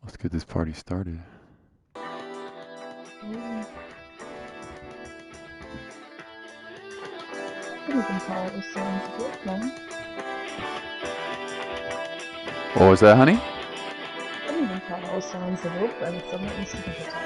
Let's get this party started. Mm, I couldn't even tell it was Someone's book, man. What was that, honey? I couldn't even tell that was Someone's book, then suddenly it was super guitar.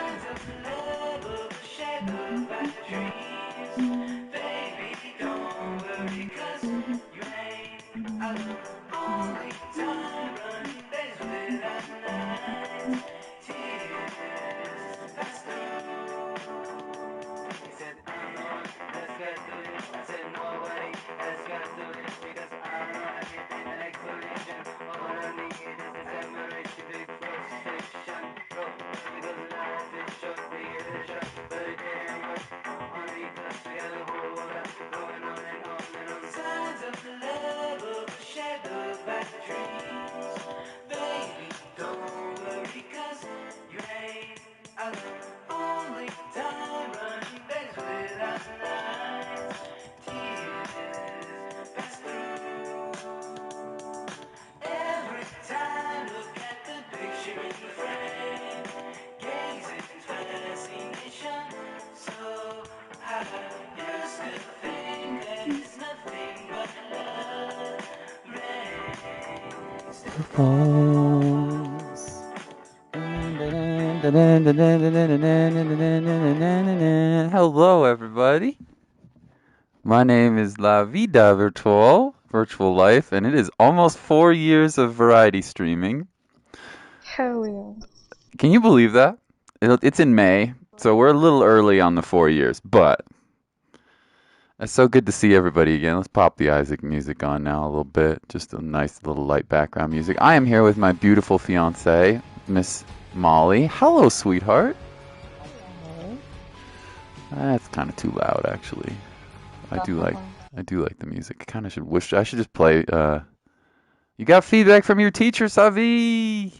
Falls. Hello, everybody. My name is La Vida Virtual, Virtual Life, and it is almost 4 years of variety streaming. Hell yeah. Can you believe that? It's in May, so we're a little early on the 4 years, but it's so good to see everybody again. Let's pop the Isaac music on now a little bit. Just a nice little light background music. I am here with my beautiful fiance, Miss Molly. Hello, sweetheart. Hello. That's kind of too loud, actually. I do like, Hahaha. I do like the music. Kind of should wish I should just play. You got feedback from your teacher, Savi.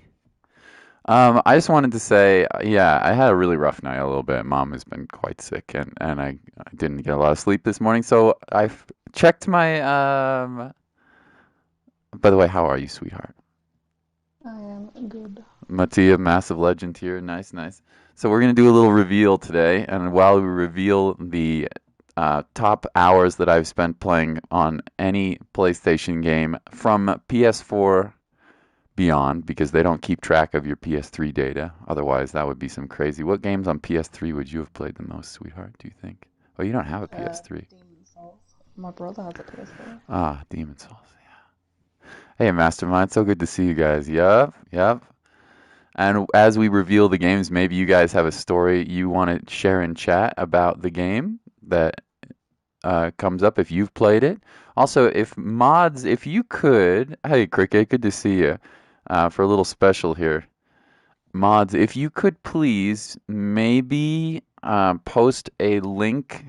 I just wanted to say, yeah, I had a really rough night a little bit. Mom has been quite sick, and I didn't get a lot of sleep this morning. So I've checked my. By the way, how are you, sweetheart? I am good. Mattia, massive legend here. Nice, nice. So we're gonna do a little reveal today, and while we reveal the top hours that I've spent playing on any PlayStation game from PS4 beyond, because they don't keep track of your PS3 data. Otherwise, that would be some crazy. What games on PS3 would you have played the most, sweetheart, do you think? Oh, you don't have a PS3. Demon Souls. My brother has a PS4. Ah, Demon Souls. Hey, Mastermind, so good to see you guys. Yup, yup. And as we reveal the games, maybe you guys have a story you want to share in chat about the game that comes up if you've played it. Also, if mods, if you could, hey, Cricket, good to see you for a little special here. Mods, if you could please maybe post a link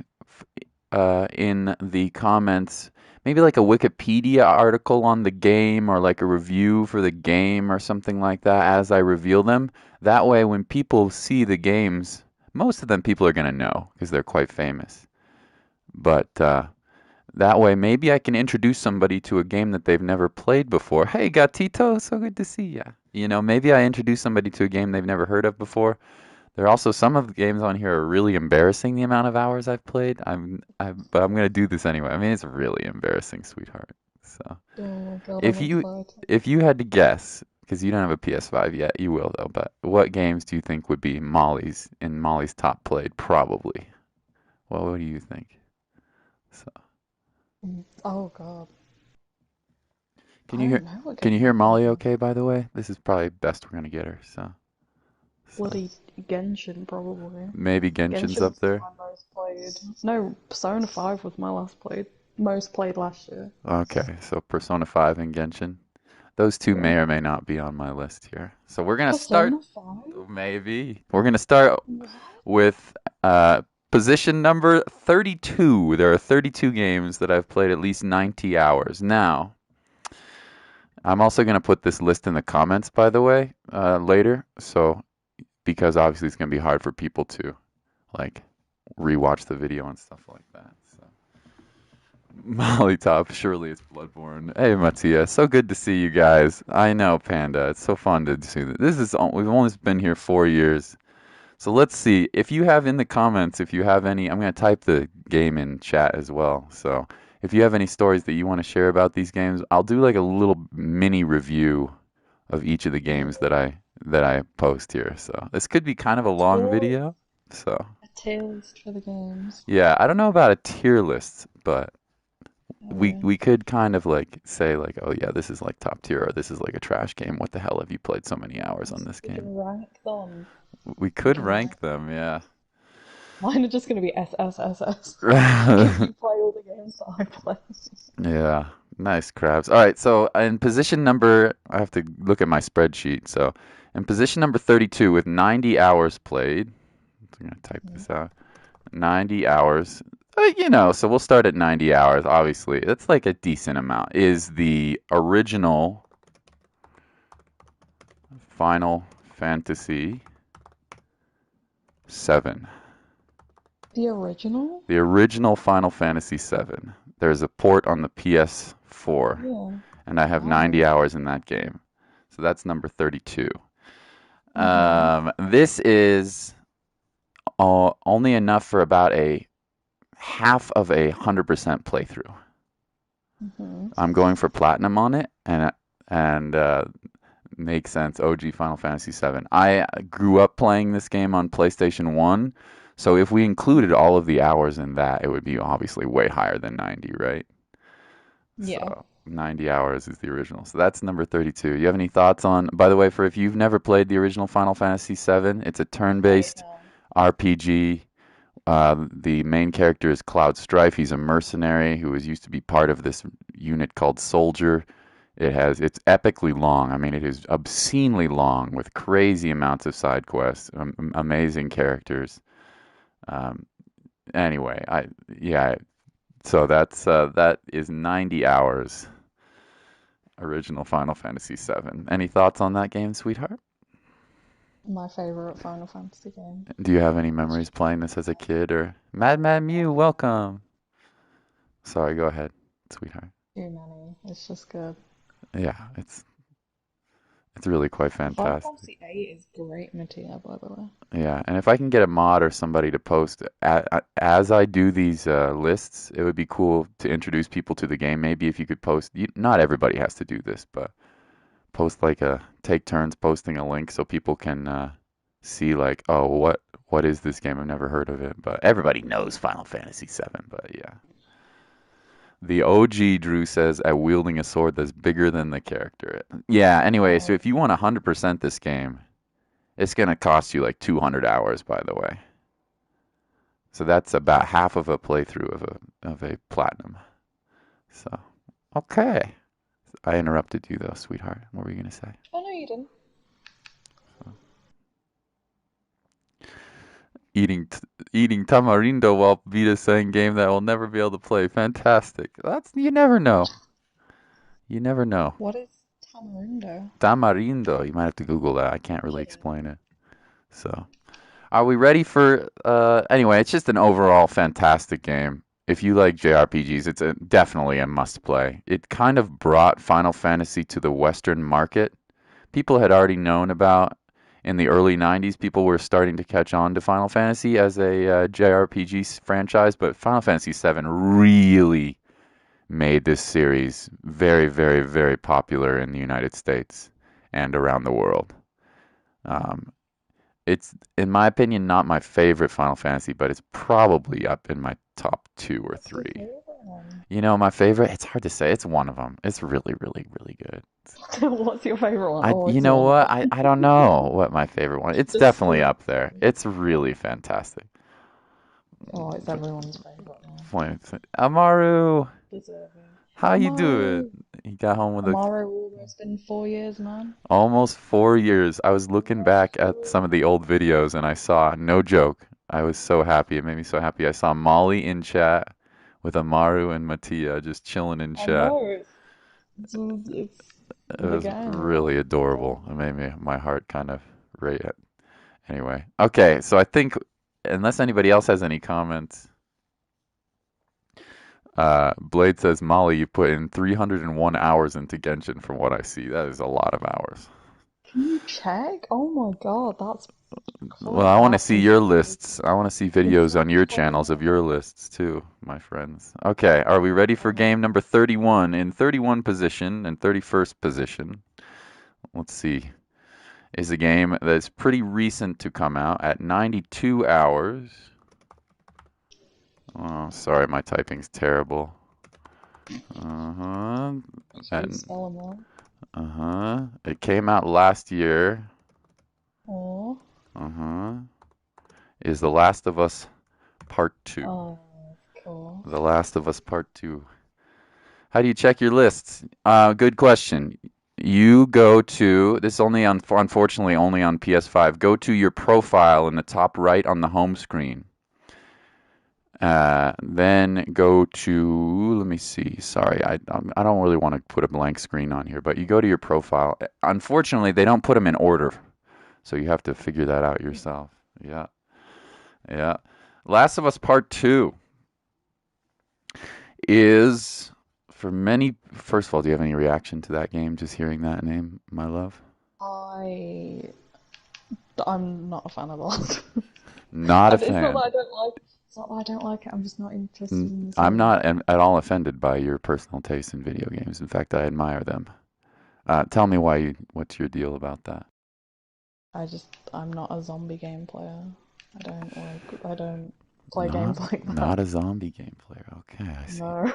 in the comments, maybe like a Wikipedia article on the game or like a review for the game or something like that as I reveal them. That way, when people see the games, most of them people are going to know because they're quite famous. But that way, maybe I can introduce somebody to a game that they've never played before. Hey, Gatito, so good to see ya. You know, maybe I introduce somebody to a game they've never heard of before. There are also some of the games on here are really embarrassing the amount of hours I've played. But I'm gonna do this anyway. I mean, it's really embarrassing, sweetheart. So Oh my god, if I'm you excited. if you had to guess, because you don't have a PS5 yet, you will though. But what games do you think would be Molly's top played? Probably. Well, what do you think? So Oh god. can I you hear don't know what can you games hear I've played Molly? now. Okay, by the way, this is probably best we're gonna get her. So Bloody Genshin, probably. maybe Genshin's Genshin up was there. my most played. No, Persona 5 was my last played. Most played last year. Okay, so Persona 5 and Genshin. Those two Yeah. may or may not be on my list here. So we're gonna start. Persona 5? Maybe we're gonna start What? with position number 32. There are 32 games that I've played at least 90 hours. Now, I'm also gonna put this list in the comments, by the way, later. So because obviously it's gonna be hard for people to like rewatch the video and stuff like that. So Molly Top, surely it's Bloodborne. Hey, Mattia, so good to see you guys. I know, Panda. It's so fun to see that. We've only been here 4 years. So let's see. If you have in the comments, if you have any, I'm going to type the game in chat as well. So if you have any stories that you want to share about these games, I'll do like a little mini review of each of the games Ooh, that I post here. So this could be kind of a long tour, video. So a tier list for the games. yeah, I don't know about a tier list, but Oh we yeah. we could kind of like say like, oh yeah, this is like top tier or this is like a trash game. What the hell have you played so many hours on this We game? can rank them. We We could can rank. rank them, yeah. Mine are just going to be S S S S because you play all the games that I play. Yeah, nice crabs. All right, so in position number, I have to look at my spreadsheet. So in position number 32 with 90 hours played, I'm gonna type Mm. this out. 90 hours. So we'll start at 90 hours, obviously. That's like a decent amount. Is the original Final Fantasy 7. The original? The original Final Fantasy 7. There's a port on the PS4, Yeah. and I have 90 Nice. hours in that game. So that's number 32. Mm-hmm. This is only enough for about a half of 100% playthrough. Mm-hmm. I'm going for platinum on it, and makes sense. OG Final Fantasy 7. I grew up playing this game on PlayStation 1, so if we included all of the hours in that, it would be obviously way higher than 90, right? Yeah. So 90 hours is the original. So that's number 32. You have any thoughts on, by the way, for if you've never played the original Final Fantasy 7, it's a Wait, turn-based no. RPG. The main character is Cloud Strife. He's a mercenary who was used to be part of this unit called Soldier. It's epically long. I mean, it is obscenely long with crazy amounts of side quests, amazing characters. Um, anyway, yeah. So that is 90 hours. Original Final Fantasy 7. Any thoughts on that game, sweetheart? My favorite Final Fantasy game. Do you have any It's memories just playing this as a kid or Mad Mew, welcome. Sorry, go ahead, sweetheart. too many. It's just good. Yeah, it's really quite Final fantastic. Fantasy 8 is great material, by the way. Yeah, and if I can get a mod or somebody to post as I do these lists, it would be cool to introduce people to the game. Maybe if you could post, not everybody has to do this, but post like take turns posting a link so people can see like, oh, what is this game? I've never heard of it, but everybody knows Final Fantasy 7. But yeah, the OG Drew says at wielding a sword that's bigger than the character. Yeah. Anyway, so Oh, if you want 100% this game, it's gonna cost you like 200 hours, by the way. So that's about half of a playthrough of a platinum. So okay, I interrupted you though, sweetheart. What were you gonna say? oh no, you didn't. Eating tamarindo while Vita's saying game that we'll never be able to play. Fantastic. That's you never know. You never know. What is Tamarindo? Tamarindo. You might have to Google that. I can't really Yeah. explain it. So, are we ready for? Anyway, it's just an overall fantastic game. If you like JRPGs, it's definitely a must play. It kind of brought Final Fantasy to the Western market. People had already known about in the early 90s. People were starting to catch on to Final Fantasy as a JRPG franchise, but Final Fantasy 7 really made this series very, very, very popular in the United States and around the world. Um, it's, in my opinion, not my favorite Final Fantasy, but it's probably up in my top two or What's your three. favorite one? My favorite, it's hard to say. It's one of them. It's really, really, really good. What's your favorite one? Oh, You it's know one of what? them. I don't know what my favorite one. It's Just definitely sweet. up there. It's really fantastic. Oh, it's everyone's favorite one. Amaru, Deserving. how you doing? Amaru. He got home with a Amaru almost been 4 years, man. almost 4 years. I was looking Almost back at some of 4 the old videos and I saw, no joke, I was so happy. It made me so happy. I saw Molly in chat with Amaru and Mattia just chilling in I chat. know it's It the was gang, really man. adorable. It made my heart kind of rate. Anyway, okay, so I think unless anybody else has any comments, Blade says, Molly, you put in 301 hours into Genshin from what I see. That is a lot of hours. Can you check? Oh my god, that's Well, fuck I want to that. see your lists. I want to see videos on your Exactly. channels of your lists too, my friends. Okay, are we ready for game number 31? In 31 position and 31st position, let's see, is a game that's pretty recent to come out at 92 hours. Oh, sorry, my typing's terrible. Uh-huh. Can At, you spell them all? uh-huh. It came out last year. Or, Uh-huh. Is The Last of Us Part 2. oh, of course. The Last of Us Part 2. How do you check your lists? Good question. You go to this is only on unfortunately only on PS5. Go to your profile in the top right on the home screen. Then go to let me see. Sorry, I don't really want to put a blank screen on here, but you go to your profile. Unfortunately, they don't put them in order, so you have to figure that out yourself. Yeah, yeah. Last of Us Part 2 is for many. First of all, do you have any reaction to that game? Just hearing that name, my love. I I'm not a fan of that. Not a And it's not that fan. I don't like it's not that I don't like it, I'm just not interested in the I'm series. not at all offended by your personal taste in video games. In fact, I admire them. Tell me why you, what's your deal about that? I'm not a zombie game player. I don't play Not games like that. not a zombie game player. Okay, I see. No.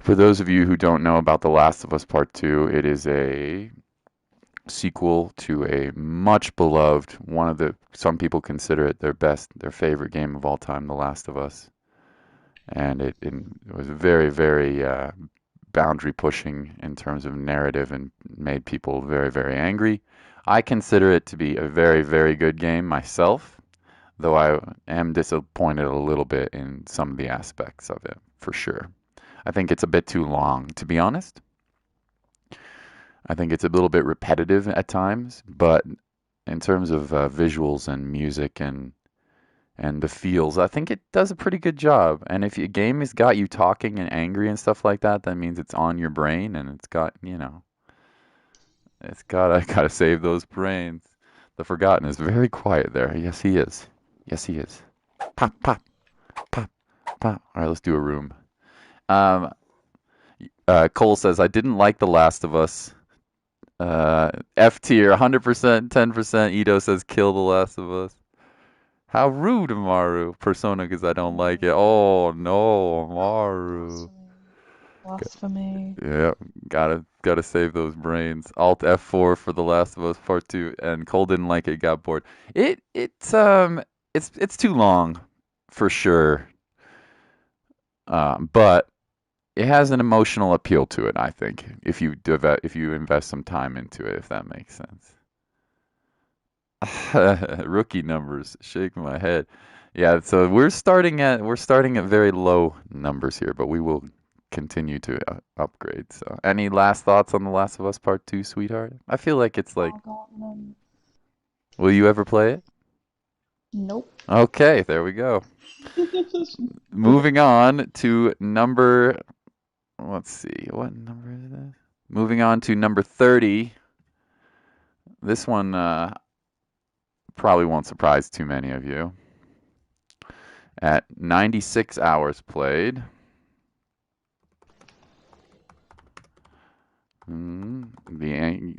For those of you who don't know about The Last of Us Part 2, it is a sequel to a much beloved, one of the some people consider it their best, their favorite game of all time, The Last of Us. And it was very, very boundary pushing in terms of narrative and made people very, very angry. I consider it to be a very, very good game myself, though I am disappointed a little bit in some of the aspects of it, for sure. I think it's a bit too long, to be honest. I think it's a little bit repetitive at times, but in terms of visuals and music and the feels, I think it does a pretty good job. And if your game has got you talking and angry and stuff like that, that means it's on your brain and it's got, it's got I gotta save those brains. The Forgotten is very quiet there. Yes, he is. Yes, he is. Pop, pop, pop, pop. All right, let's do a room. Um, Cole says, I didn't like The Last of Us. F tier, 100%, 10%. Ito says, kill The Last of Us. How rude, Maru. Persona, because I don't like it. Oh, no, Maru. Blasphemy. Blasphemy. Yeah, gotta save those brains. Alt F4 for The Last of Us Part 2, and Cole didn't like it, got bored. It's too long, for sure. But it has an emotional appeal to it, I think, if you invest some time into it, if that makes sense. Rookie numbers, shaking my head. Yeah, so we're starting at very low numbers here, but we will continue to upgrade. So, any last thoughts on The Last of Us Part 2, sweetheart? I feel like it's like, Oh god, no. will you ever play it? Nope. Okay, there we go. Moving on to number, let's see, what number is this? Moving on to number 30. This one probably won't surprise too many of you. At 96 hours played. The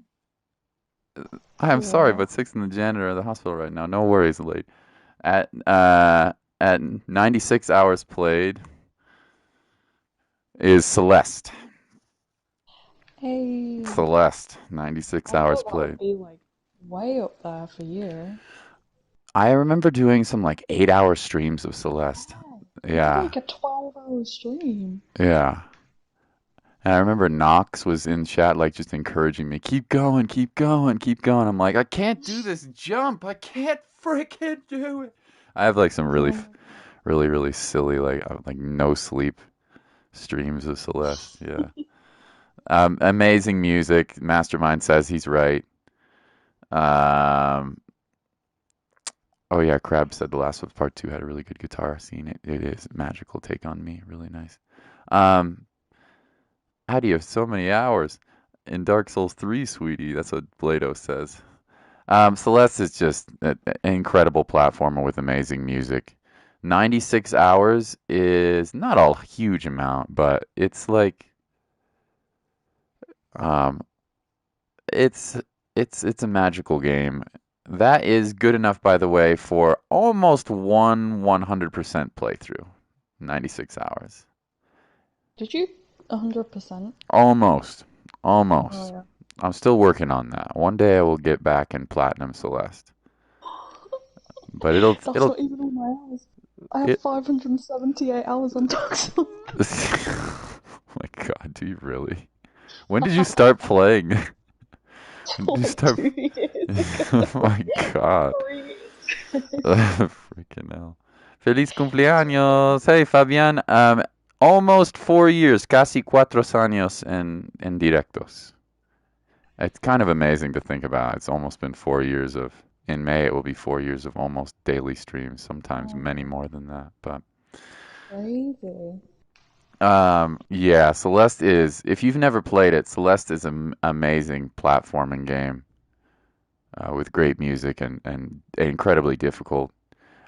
I'm sorry, What? but six in the janitor at the hospital right now. No worries, late. At 96 hours played is Celeste. Hey, Celeste, 96 I hours thought that would played. be like way up there for you. I remember doing some like 8 hour streams of Celeste. Yeah, you did Yeah, like a 12-hour stream. yeah. And I remember Knox was in chat, like just encouraging me, keep going, keep going, keep going. I'm like, I can't do this jump. I can't freaking do it. I have like some really, Oh, really, really silly, like no sleep streams of Celeste. Yeah. Amazing music. Mastermind says he's right. Um, Oh yeah, Crab said The Last of Us Part 2 had a really good guitar scene. It is magical take on me, really nice. Um, how do you have so many hours in Dark Souls 3, sweetie? That's what Blado says. Celeste is just an incredible platformer with amazing music. 96 hours is not a huge amount, but it's like um, it's it's a magical game. That is good enough, by the way, for almost 100% playthrough. 96 hours. Did you 100%? Almost. Oh Almost. yeah. I'm still working on that. One day I will get back in Platinum Celeste. But That's it'll not even all my hours. I have it 578 hours on Dark Souls. Oh my God, do you really? When did you start playing? When did you Like start? 2 years Oh ago. my God. 3 years. Freaking hell. Feliz cumpleaños. Hey, Fabian. Almost 4 years, casi 4 años en directos. It's kind of amazing to think about. It's almost been 4 years of, in May, it will be 4 years of almost daily streams, sometimes Oh many my, more than that. But crazy. yeah, Celeste is, if you've never played it, Celeste is an amazing platforming game with great music and incredibly difficult.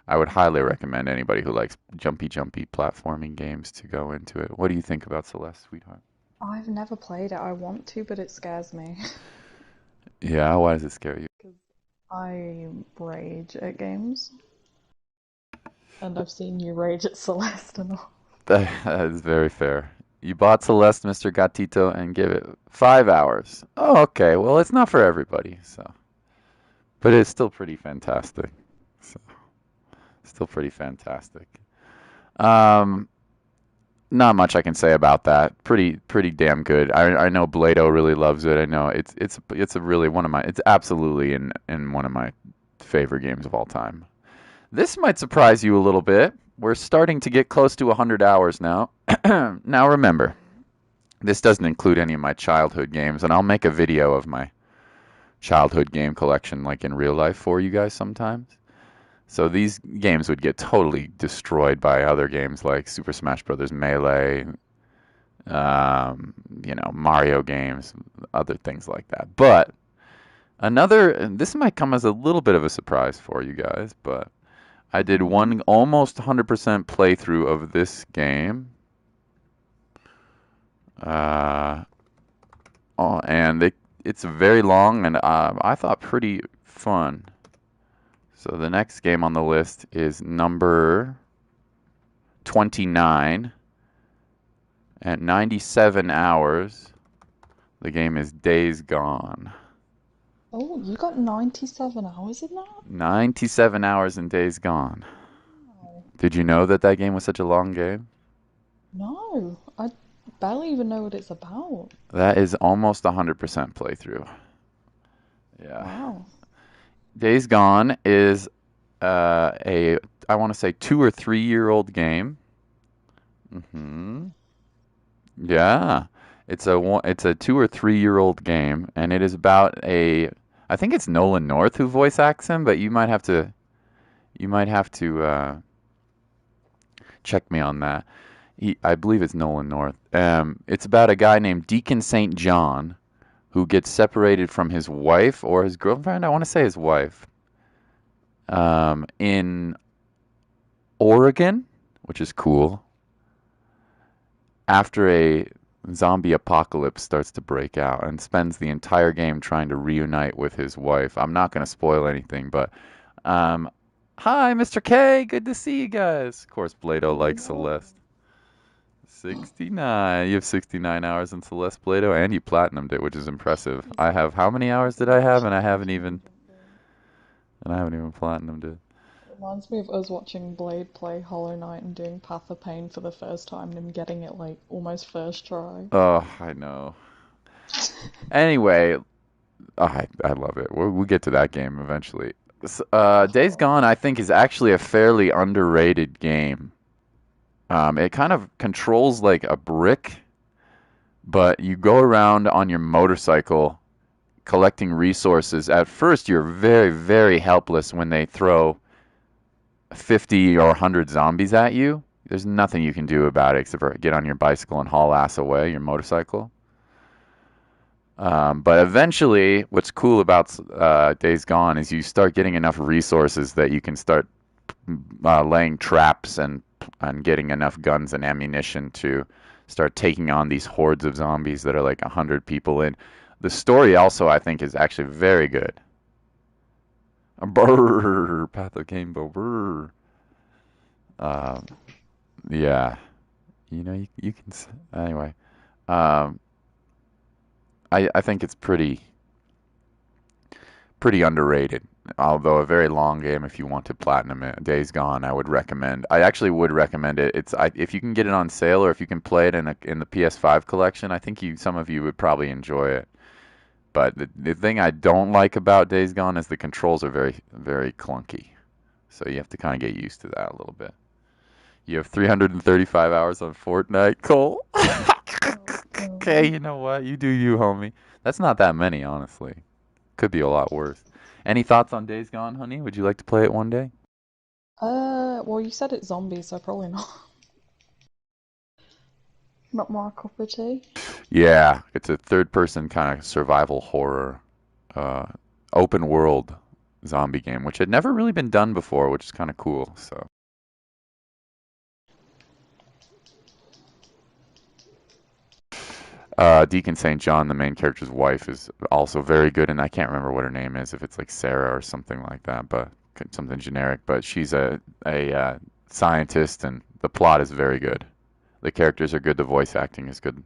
I would highly recommend anybody who likes jumpy platforming games to go into it. What do you think about Celeste, sweetheart? I've never played it. I want to, but it scares me. Yeah, why does it scare you? Because I rage at games, and I've seen you rage at Celeste and all. That is very fair. You bought Celeste, Mr. Gatito, and give it 5 hours. Oh, okay. Well, it's not for everybody, so, but it's still pretty fantastic. So, still pretty fantastic. Um, Not much I can say about that. Pretty damn good. I know Blado really loves it. I know it's a really one of my it's absolutely in one of my favorite games of all time. This might surprise you a little bit. We're starting to get close to 100 hours now. Now remember, this doesn't include any of my childhood games, and I'll make a video of my childhood game collection like in real life for you guys sometimes. So these games would get totally destroyed by other games like Super Smash Bros. Melee, um, Mario games, other things like that. But this might come as a little bit of a surprise for you guys, but I did Hmm. one almost 100% playthrough of this game. Uh, it's very long and I thought pretty fun. So the next game on the list is number 29 at 97 hours. The game is Days Gone. Oh, you got 97 hours in that? 97 hours in Days Gone. Wow. Did you know that that game was such a long game? No, I barely even know what it's about. That is almost 100% playthrough. Yeah. Wow. Days Gone is I want to say 2 or 3 year old game. Hmm. Yeah. It's a 2 or 3 year old game, and it is about I think it's Nolan North who voice acts him, but you might have to check me on that. I believe it's Nolan North. It's about a guy named Deacon St. John who gets separated from his wife or his girlfriend. I want to say his wife. In Oregon, which is cool, after a zombie apocalypse starts to break out and spends the entire game trying to reunite with his wife. I'm not going to spoil anything, but um, hi, Mr. K. Good to see you guys. Of course, Blado likes Hello. Celeste. 69. You have 69 hours in Celeste Blado, and you platinumed it, which is impressive. I have how many hours did I have? And I haven't even platinumed it. Reminds me of us watching Blade play Hollow Knight and doing Path of Pain for the first time and getting it like almost first try. Oh, I know. Anyway, I love it. We'll get to that game eventually. Days Oh, Gone, I think, is actually a fairly underrated game. It kind of controls like a brick, but you go around on your motorcycle collecting resources. At first, you're very, very helpless when they throw. 50 or 100 zombies at you, there's nothing you can do about it except for get on your bicycle and haul ass away, your motorcycle. But eventually, what's cool about Days Gone is you start getting enough resources that you can start laying traps and getting enough guns and ammunition to start taking on these hordes of zombies that are like 100 people in. The story also, I think, is actually very good. Brrr, Path of Rainbow. Brrr. Um, yeah, you can anyway. Um, I think it's pretty underrated. Although a very long game if you want to platinum it. Days Gone, I would recommend. I actually would recommend it. If you can get it on sale or if you can play it in the PS5 collection, I think some of you would probably enjoy it. But the thing I don't like about Days Gone is the controls are very very clunky. So you have to kind of get used to that a little bit. You have 335 hours on Fortnite, Cole. Oh, Okay, God. you know what? You do you, homie. That's not that many, honestly. Could be a lot worse. Any thoughts on Days Gone, honey? Would you like to play it one day? Well, you said it's zombies, so probably not. Not my cup of tea. Yeah, it's a third-person kind of survival horror, uh, open world zombie game, which had never really been done before, which is kind of cool. So, Deacon St. John, the main character's wife, is also very good, and I can't remember what her name is, if it's like Sarah or something like that, but something generic. But she's a scientist, and the plot is very good. The characters are good. The voice acting is good.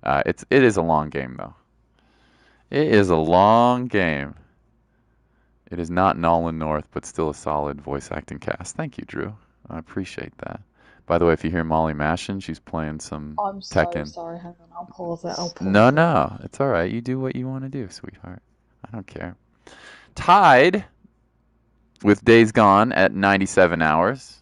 It is a long game though. It is a long game. It is not Nolan North, but still a solid voice acting cast. Thank you, Drew. I appreciate that. By the way, if you hear Molly mashing, she's playing some I'm so Tekken. sorry. Hang on, I'll pause it. I'll No, pause it. no, it's all right. You do what you want to do, sweetheart. I don't care. Tied with Days Gone at 97 hours.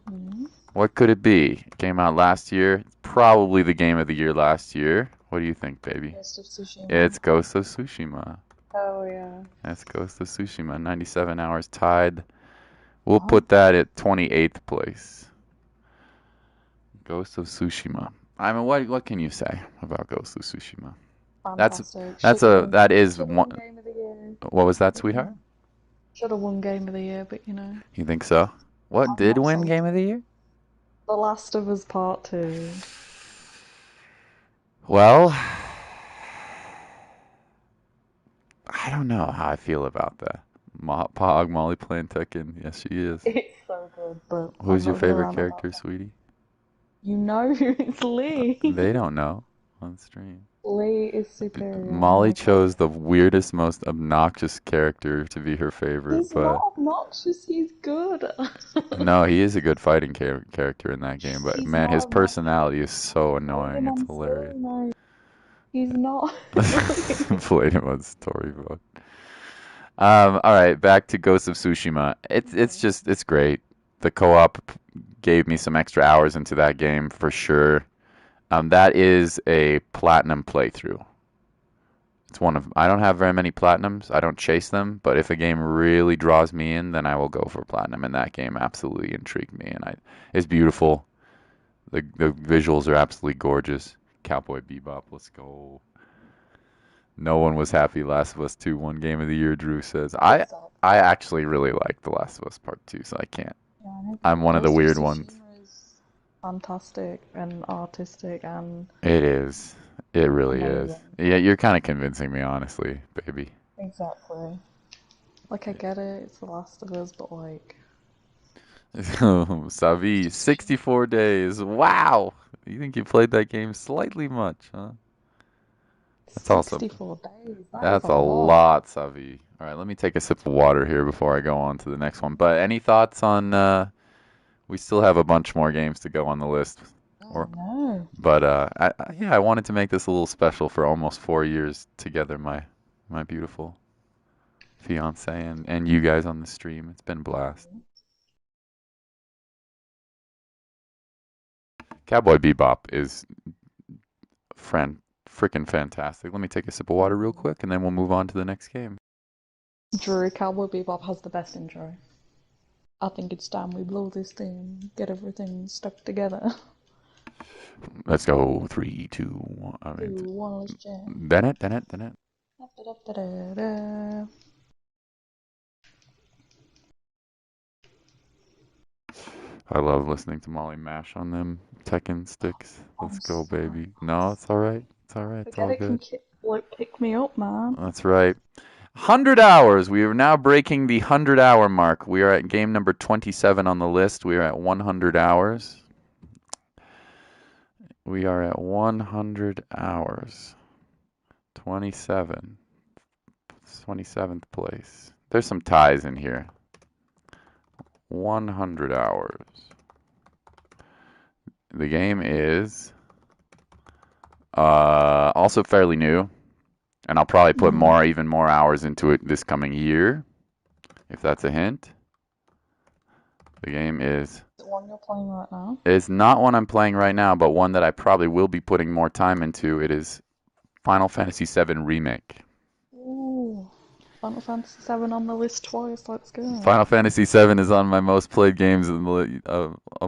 Hmm. What could it be? It came out last year. Probably the game of the year last year. What do you think, baby? Ghost of Tsushima. It's Ghost of Tsushima. Oh yeah. That's Ghost of Tsushima. 97 hours tied. We'll Wow. put that at 28th place. Ghost of Tsushima. I mean, what can you say about Ghost of Tsushima? That's Fantastic. Should have won. that is Should have one. won Game of the Year. What was that, But you sweetheart? know, should have won Game of the Year. But you know, You think so? What I'm did not win Game salty. of the Year? The Last of Us Part Two. Well, I don't know how I feel about that. Pog Molly playing Tekken. Yes, she is. It's so good, but I'm Who's your not gonna favorite rant about character, that. sweetie? You know it's They Lee. don't know on stream. Lee is superior. Oh Molly my god. chose the weirdest, most obnoxious character to be her favorite, He's not but obnoxious. He's good. no, he is a good fighting character in that game. But He's man, not his obnoxious. personality is so Played annoying. him It's on hilarious. story mode. He's not. Played him on story mode. All right, back to Ghost of Tsushima. It's great. The co-op gave me some extra hours into that game for sure. That is a platinum playthrough. It's one of I don't have very many platinums. I don't chase them, but if a game really draws me in, then I will go for platinum. And that game absolutely intrigued me, and it's beautiful. The visuals are absolutely gorgeous. Cowboy Bebop, let's go. No one was happy Last of Us 2 won Game of the Year, Drew says. I Exactly. actually really like The Last of Us Part 2, so I can't. Yeah, I know, I'm but one of the Ghost of weird ones. Tsushima is fantastic and artistic and It is. It really is. amazing. Yeah, you're kind of convincing me, honestly, baby. Exactly. Like, I get it, it's The Last of Us, but like, Ghost Savi, of Tsushima. 64 days. Wow. You think you played that game slightly much, huh? That's awesome. 64 days, that is That's a a lot. lot, Savi. All right, let me take a sip of water here before I go on to the next one. But any thoughts on we still have a bunch more games to go on the list. Oh Or no. but yeah, I wanted to make this a little special for almost 4 years together, my beautiful fiance and you guys on the stream. It's been a blast. Mhm. Cowboy Bebop is friend freaking fantastic. Let me take a sip of water real Mhm. quick and then we'll move on to the next game. Drew, Cowboy Bebop has the best intro. I think it's time we blow this thing, get everything stuck together. Let's go. Three, two, one. I mean, 2, 1, let's jam. then it, then it, then it. Da-da-da-da-da. I love listening to Molly mash on them Tekken sticks. Let's I'm go, sorry. baby. No, it's all right. It's all right. It's Forget all it can good. pick me up, man. That's right. 100 hours. We are now breaking the 100-hour mark. We are at game number 27 on the list. We are at 100 hours. We are at 100 hours. 27. 27th place. There's some ties in here. 100 hours. The game is also fairly new, and I'll probably put Mm. even more hours into it this coming year, if that's a hint. The game The one you're playing right now? is not one I'm playing right now, but one that I probably will be putting more time into. It is Final Fantasy VII Remake. Ooh, Final Fantasy 7 on the list twice. Let's go. Final Fantasy VII is on my most played games of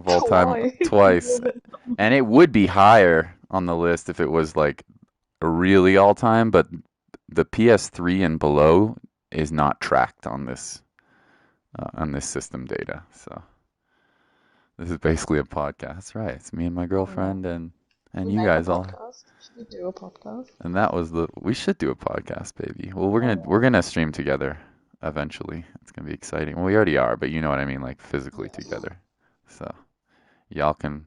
all time Twice. twice, Love it. and it would be higher on the list if it was like really all time, but the PS3 and below is not tracked on this system data. So this is basically a podcast. That's right. It's me and my Oh yeah. girlfriend and We you make a guys all. podcast. Should we do a podcast? And that was the we should do a podcast, baby. Well, we're Oh gonna stream together eventually. It's gonna be exciting. Well, we already are, but you know what I mean, like physically yeah. together. So y'all can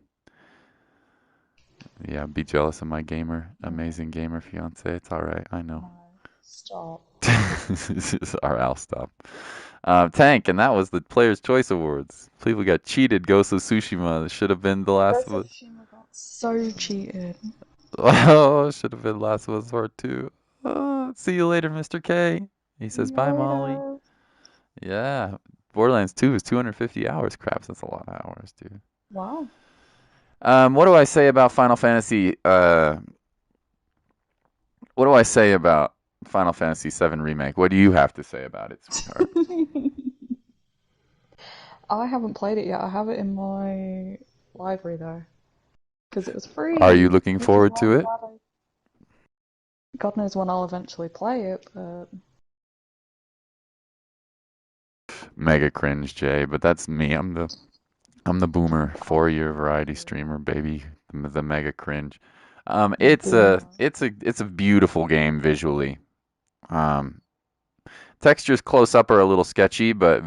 yeah be jealous of my No, amazing gamer fiance. It's all right. I know. no. Stop. All right, I'll stop. Tank, and that was the Players' Choice Awards. People got cheated. Ghost of Tsushima. It should have been The Last Ghost of of Us. Tsushima got so cheated. Oh, it should have been Last of Us Part 2. Oh, see you later, Mr. K. He See says, you bye, Molly. later. Yeah. Borderlands 2 is 250 hours. Craps, that's a lot of hours, dude. Wow. What do I say about Final Fantasy? What do I say about Final Fantasy VII Remake? What do you have to say about it, sweetheart? I haven't played it yet. I have it in my library though, because it was Are you free, looking which is forward why to I'm it? glad I. God knows when I'll eventually play it, but Mega cringe, Jay, but that's me. I'm the boomer, oh, 4-year variety yeah. streamer, baby. The mega cringe. The boomer. It's a beautiful game visually. Um, Textures close up are a little sketchy, but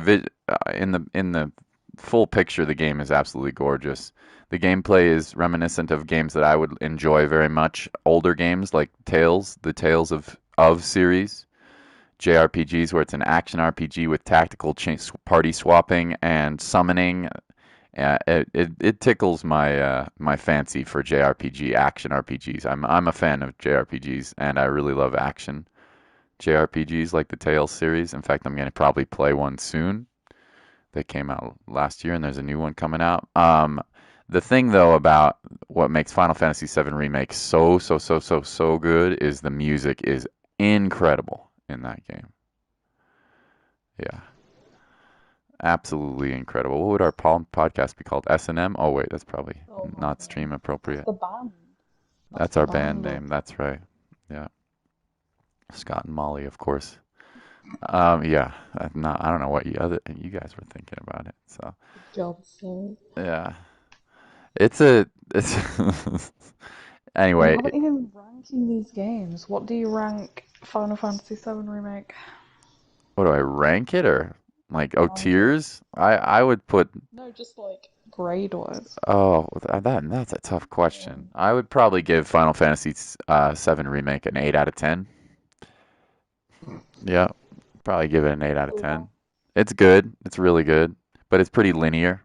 in the full picture, the game is absolutely gorgeous. The gameplay is reminiscent of games that I would enjoy very much. Older games like Tales, the Tales of series, JRPGs, where it's an action RPG with tactical party swapping and summoning. It tickles my fancy for JRPG action RPGs. I'm a fan of JRPGs, and I really love action JRPGs like the Tales series. In fact, I'm going to probably play one soon. They came out last year, and there's a new one coming out. The thing though about what makes Final Fantasy VII Remake so good is the music is incredible in that game. Yeah, absolutely incredible. What would our podcast be called? S&M? Oh wait, that's probably Oh my not god, stream that's appropriate. the band. That's That's the our band band. name. That's right. Yeah, Scott and Molly, of course. Yeah, I don't know what you guys were thinking about it. So Good job, sir. yeah, it's We anyway. haven't even ranking these games. What do you rank Final Fantasy VII Remake? What do I rank it or like Rank it. tiers? I would put No, just like grade wise. that's a tough question. Um, I would probably give Final Fantasy VII Remake an 8 out of 10. Yeah, probably give it an 8 out of yeah. 10. It's good. It's really good, but it's pretty linear.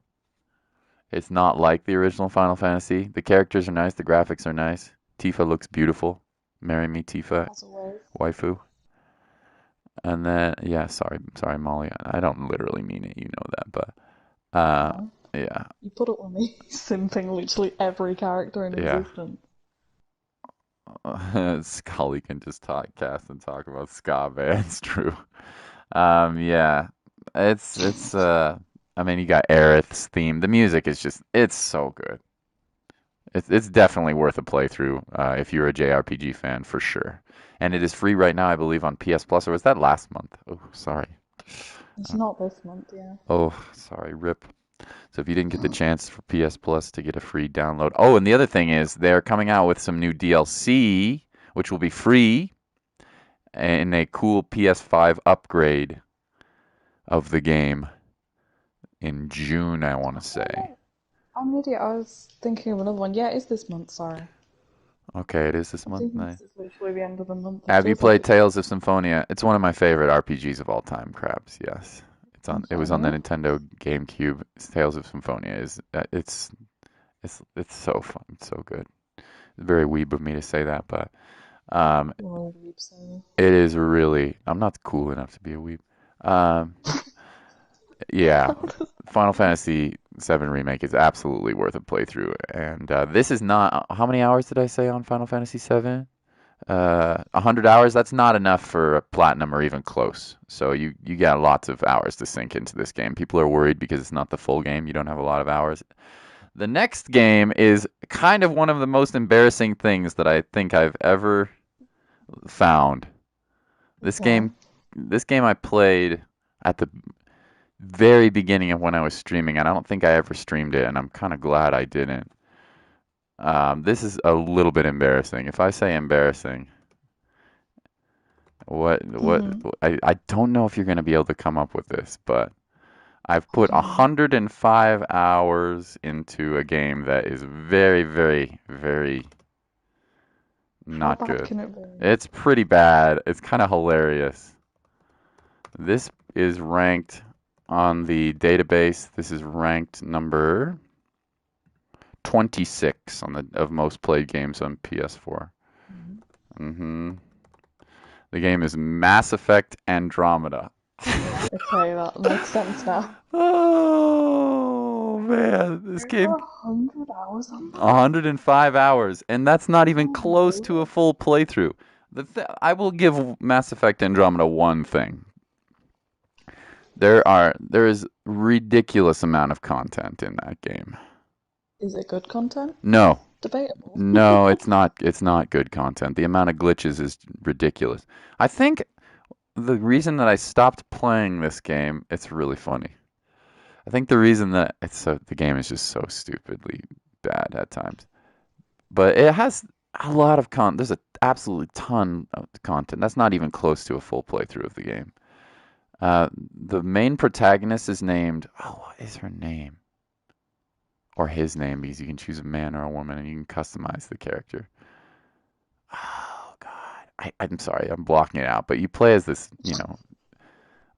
It's not like the original Final Fantasy. The characters are nice, the graphics are nice. Tifa looks beautiful. Marry me, Tifa, As always. waifu. And then, yeah, sorry, Molly. I don't literally mean it, you know that, but I uh, know. yeah, You put it with me. Simping literally every character in yeah. existence. Scully can just talk, cast and talk about ska bands. True. Yeah, it's I mean, you got Aerith's theme. The music is just, it's so good. It's definitely worth a playthrough if you're a JRPG fan for sure. And it is free right now, I believe, on PS Plus, or was that last month? Oh, sorry. It's not this month, yeah. Oh, sorry, rip. So if you didn't get the chance for PS Plus to get a free download. Oh, and the other thing is they're coming out with some new DLC, which will be free, and a cool PS5 upgrade of the game in June, I want to Oh say. wait, I'm an idiot. I was thinking of another one. Yeah, it is this month, sorry. Okay, it is this I'm month. thinking Nice. this is literally the end of the month. It Have you feels like played it's the Tales of beginning. Symphonia? It's one of my favorite RPGs of all time, Crabs. Yes. It was on the Okay. Nintendo GameCube. Tales of Symphonia is it's so fun. It's so good. It's very weeb of me to say that, but um Well, we've seen. it is really I'm not cool enough to be a weeb. Um yeah, Final Fantasy VII Remake is absolutely worth a playthrough. And this is not how many hours did I say on Final Fantasy VII? 100 hours. That's not enough for a platinum or even close. So you got lots of hours to sink into this game. People are worried because it's not the full game. You don't have a lot of hours. The next game is kind of one of the most embarrassing things that I think I've ever found. This Okay. game, this game I played at the very beginning of when I was streaming, and I don't think I ever streamed it, and I'm kind of glad I didn't. This is a little bit embarrassing. If I say embarrassing, what Mm-hmm. I don't know if you're going to be able to come up with this, but I've put Okay. 105 hours into a game that is very, very, very How not bad good. can it be? It's pretty bad. It's kind of hilarious. This is ranked on the database. This is ranked number 26 on the of most played games on PS4. Mhm. hmm The game is Mass Effect Andromeda. Okay, that makes sense now. Oh man, this Over game 100 hours on that? 105 hours, and that's not even Oh my close to a word. full playthrough. I will give Mass Effect Andromeda one thing. There is ridiculous amount of content in that game. Is it good content? No, Debatable. no, it's not good content. The amount of glitches is ridiculous. I think the reason that I stopped playing this game, it's really funny. I think the reason that the game is just so stupidly bad at times. But it has a lot of there's a absolutely ton of content. That's not even close to a full playthrough of the game. The main protagonist is named, oh, what is her name? Or his name, because you can choose a man or a woman and you can customize the character. Oh God, I'm sorry, I'm blocking it out. But you play as this,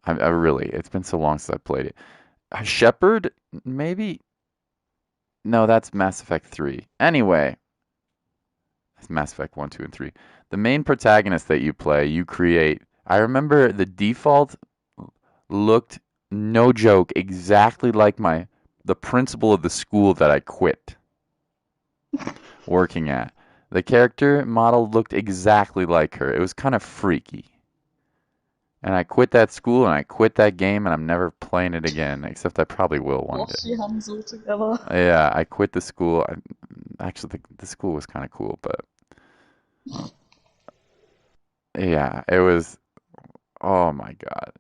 I really, it's been so long since I played it. Shepard, maybe? No, that's Mass Effect 3. Anyway, it's Mass Effect 1, 2, and 3. The main protagonist that you play, you create. I remember the default looked, no joke, exactly like the principal of the school that I quit working at. The character model looked exactly like her. It was kind of freaky. And I quit that school and I quit that game and I'm never playing it again, except I probably will one Wash day. your hands all together. Yeah, I quit the school. Actually, the school was kind of cool, but yeah, it was. Oh my God.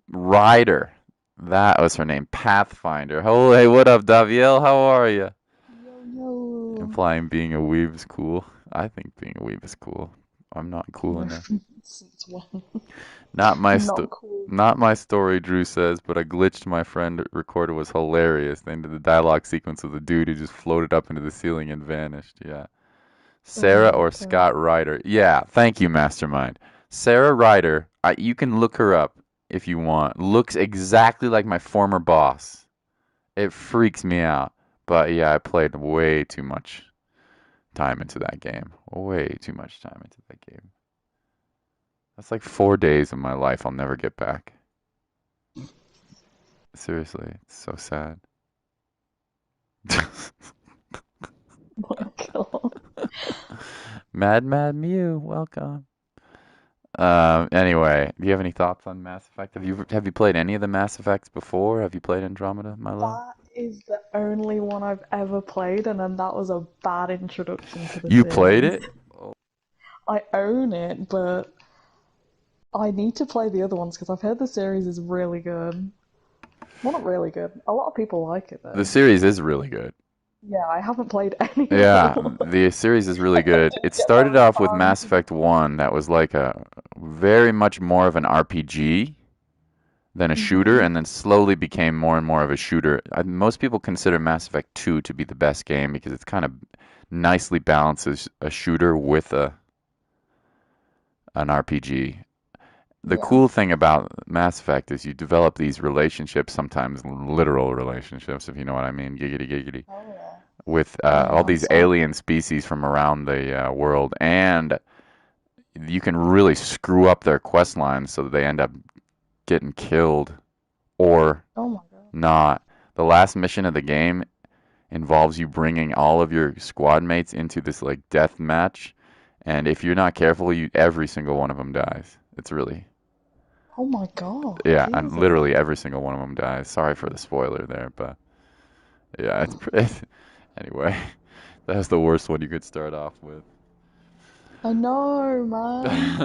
Ryder. That was her name. Pathfinder. Oh, hey, what up, Daviel? How are you? Yo, yo. Implying being a weeb is cool. I think being a weeb is cool. I'm not cool enough. Since when? Not my Not cool. not my story, Drew says, but a glitch my friend recorded was hilarious. The end of the dialogue sequence of the dude who just floated up into the ceiling and vanished. Yeah. Sarah Oh, or okay. Scott Ryder. Yeah, thank you, Mastermind. Sarah Ryder, you can look her up if you want. Looks exactly like my former boss. It freaks me out. But yeah, I played way too much time into that game. Way too much time into that game. That's like 4 days of my life I'll never get back. Seriously, it's so sad. My God. Mad Mew, welcome. Anyway, do you have any thoughts on Mass Effect? Have you played any of the Mass Effects before? Have you played Andromeda, my love? That is the only one I've ever played, and then that was a bad introduction to the You played series. it? Oh. I own it, but I need to play the other ones because I've heard the series is really good. Well, not really good. A lot of people like it The though. series is really good. Yeah, I haven't played any of Yeah, them. the series is really I good. It didn't get started very off with far Mass into the Effect 1 that was like a very much more of an RPG than a shooter, hmm and then slowly became more and more of a shooter. Most people consider Mass Effect 2 to be the best game because it's kind of nicely balances a shooter with a an RPG. The Yeah. cool thing about Mass Effect is you develop these relationships, sometimes literal relationships, if you know what I mean, giggity giggity, Oh yeah. with Oh yeah, all I'm these sorry. alien species from around the world, and you can really screw up their quest lines so that they end up getting killed or Oh my god. not. The last mission of the game involves you bringing all of your squad mates into this like death match, and if you're not careful, you every single one of them dies. It's really Oh my god. yeah, and Jesus. literally every single one of them dies. Sorry for the spoiler there, but yeah, it's anyway. That's the worst one you could start off with. I know, man.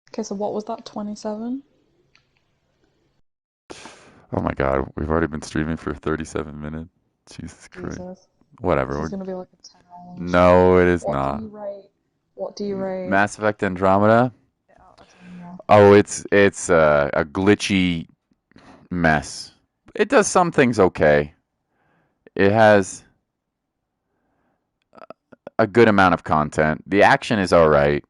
Okay, so what was that? 27? Oh my God, we've already been streaming for 37 minutes. Jesus Christ. Jesus. This Whatever. is gonna be like a 10 hour No, stream. it is What do not. you rate? What do you rate Mass Effect Andromeda. it out of 10? Yeah. Oh, it's a glitchy mess. It does some things okay. It has a good amount of content. The action is all right.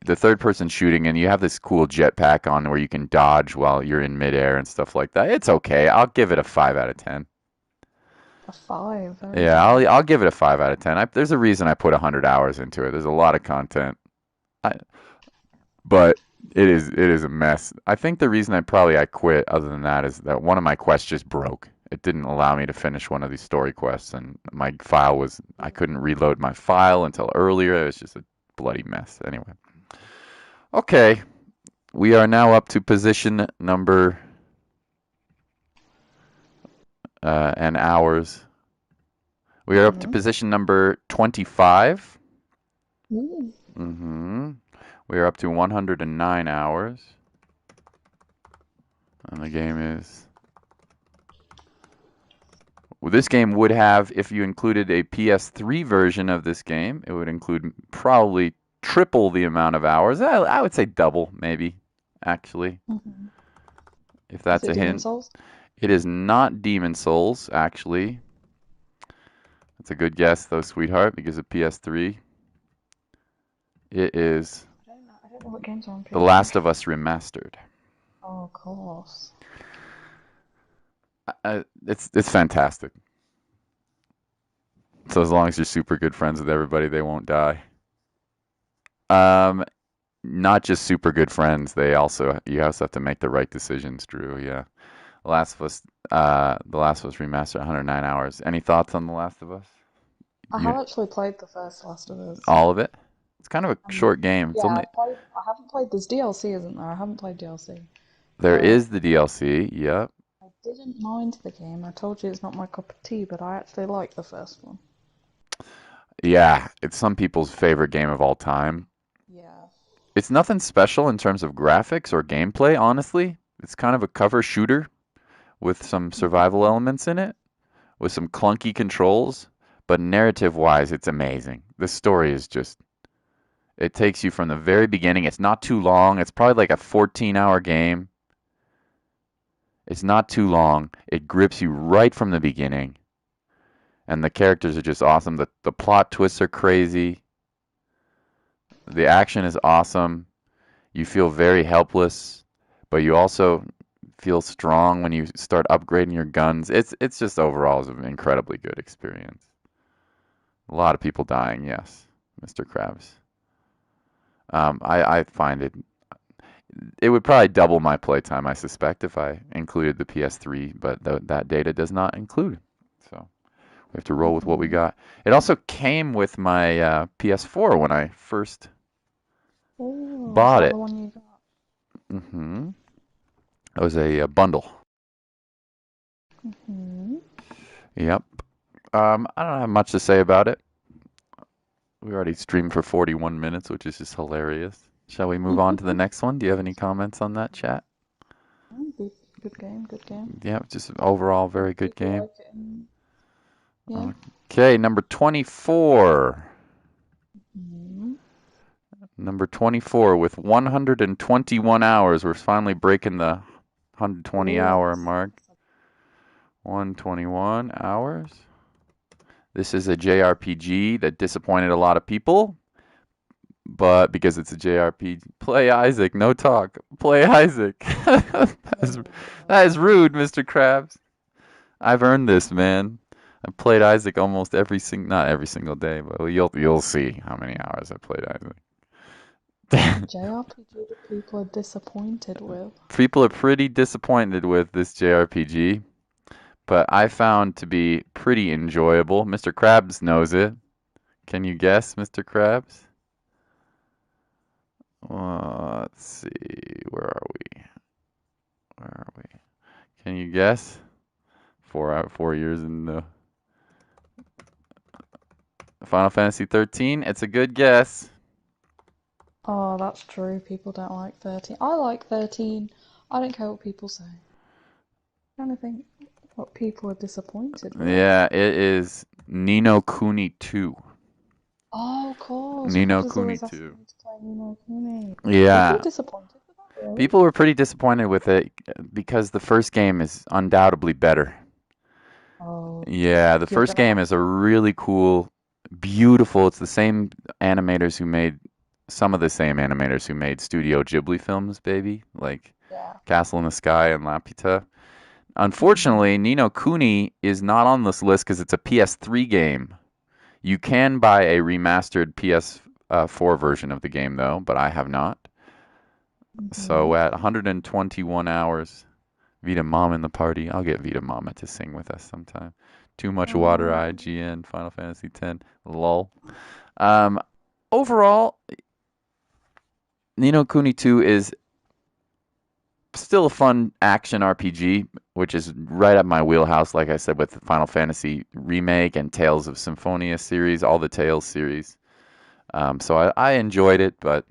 The third person shooting, and you have this cool jetpack on where you can dodge while you're in midair and stuff like that. It's okay. I'll give it a 5 out of 10. A 5. Very Yeah, good. I'll give it a 5 out of 10. There's a reason I put 100 hours into it. There's a lot of content. I, but it is a mess. I think the reason I quit other than that is that one of my quests just broke. It didn't allow me to finish one of these story quests, and my file was I couldn't reload my file until earlier. It was just a bloody mess. Anyway. Okay, we are now up to position number and hours. We are up to Mm-hmm. position number 25. Ooh. Mm-hmm. We are up to 109 hours. And the game is. Well, this game would have, if you included a PS3 version of this game, it would include probably triple the amount of hours. I would say double, maybe, actually, Mm-hmm. if Is that's it a Demon hint. Souls? It is not Demon Souls, actually. That's a good guess, though, sweetheart, because of PS3. It is I don't know what games are on The PS3. Last of Us Remastered. Oh, of course. It's fantastic. So as long as you're super good friends with everybody, they won't die. Um, Not just super good friends. You also have to make the right decisions, Drew. Yeah. The Last of Us Remastered, 109 hours. Any thoughts on The Last of Us? I have You actually played the first Last of Us. all of it? It's kind of a short game. It's Yeah, only I've played. I haven't played this DLC, isn't there? I haven't played DLC, There but is the DLC. Yep. I didn't mind the game. I told you it's not my cup of tea, but I actually like the first one. Yeah, it's some people's favorite game of all time. Yeah. It's nothing special in terms of graphics or gameplay, honestly. It's kind of a cover shooter with some survival hmm elements in it, with some clunky controls, but narrative wise, it's amazing. The story is just, it takes you from the very beginning. It's not too long. It's probably like a 14-hour game. It's not too long. It grips you right from the beginning, and the characters are just awesome. The plot twists are crazy. The action is awesome. You feel very helpless, but you also feel strong when you start upgrading your guns. It's just overall is an incredibly good experience. A lot of people dying, yes, Mr. Krabs. I find it would probably double my playtime, I suspect, if I included the PS3, but that data does not include. So We have to roll with what we Mm-hmm. got. It also came with my PS4 when I first Oh, is bought that it. the one you got? It was a bundle. Hmm. Yep. I don't have much to say about it. We already streamed for 41 minutes, which is just hilarious. Shall we move on to the next one? Do you have any comments on that, chat? Good, good game, good game. Yeah, just overall very good People game. like it. Yeah. Okay, number 24. Hmm. Number 24 with 121 hours. We're finally breaking the 120 Oh, hour mark. 121 hours. This is a JRPG that disappointed a lot of people, but because it's a JRPG, play Isaac, no talk. Play Isaac. That is rude, Mr. Krabs. I've earned this, man. I played Isaac almost not every single day, but you'll see how many hours I played a Isaac. JRPG that people are disappointed with. People are pretty disappointed with this JRPG, but I found to be pretty enjoyable. Mr. Krabs knows it. Can you guess, Mr. Krabs? Let's see. Where are we? Where are we? Can you guess? 4 years in the Final Fantasy 13. It's a good guess. Oh, that's true. People don't like 13. I like 13. I don't care what people say. I don't think what people are disappointed with. Yeah, it is Nino Kuni 2. Oh, of course. Nino People just Kuni always ask 2. me to play Ni no Kuni. People are Yeah, disappointed with that, really? people were pretty disappointed with it because the first game is undoubtedly better. Oh, Yeah, the you're first gonna game have is a to. really cool, beautiful. It's the same animators who made some of the same animators who made Studio Ghibli films, baby, like Yeah. Castle in the Sky and Laputa. Hmm. Unfortunately, Nino Kuni is not on this list because it's a PS3 game. You can buy a remastered PS4 version of the game though, but I have not. Hmm. So at 121 hours, Vita Mom in the party. I'll get Vita Mama to sing with us sometime. Too much water, Oh, IGN, Final Fantasy X, lol. Um, Overall, Nino Kuni 2 is still a fun action RPG, which is right up my wheelhouse, like I said, with the Final Fantasy remake and Tales of Symphonia series, all the Tales series. So I enjoyed it, but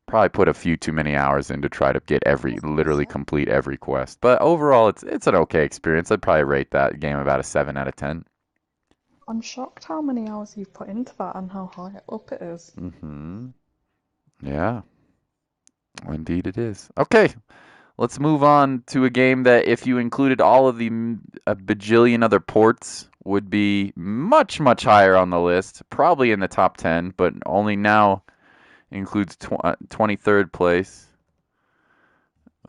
probably put a few too many hours in to try to get I was gonna literally say. complete every quest. But overall, it's an okay experience. I'd probably rate that game about a 7 out of 10. I'm shocked how many hours you've put into that and how high up it is. Mm-hmm. Yeah, indeed it is. Okay, let's move on to a game that, if you included all of the a bajillion other ports, would be much, much higher on the list. Probably in the top 10, but only now includes 23rd place.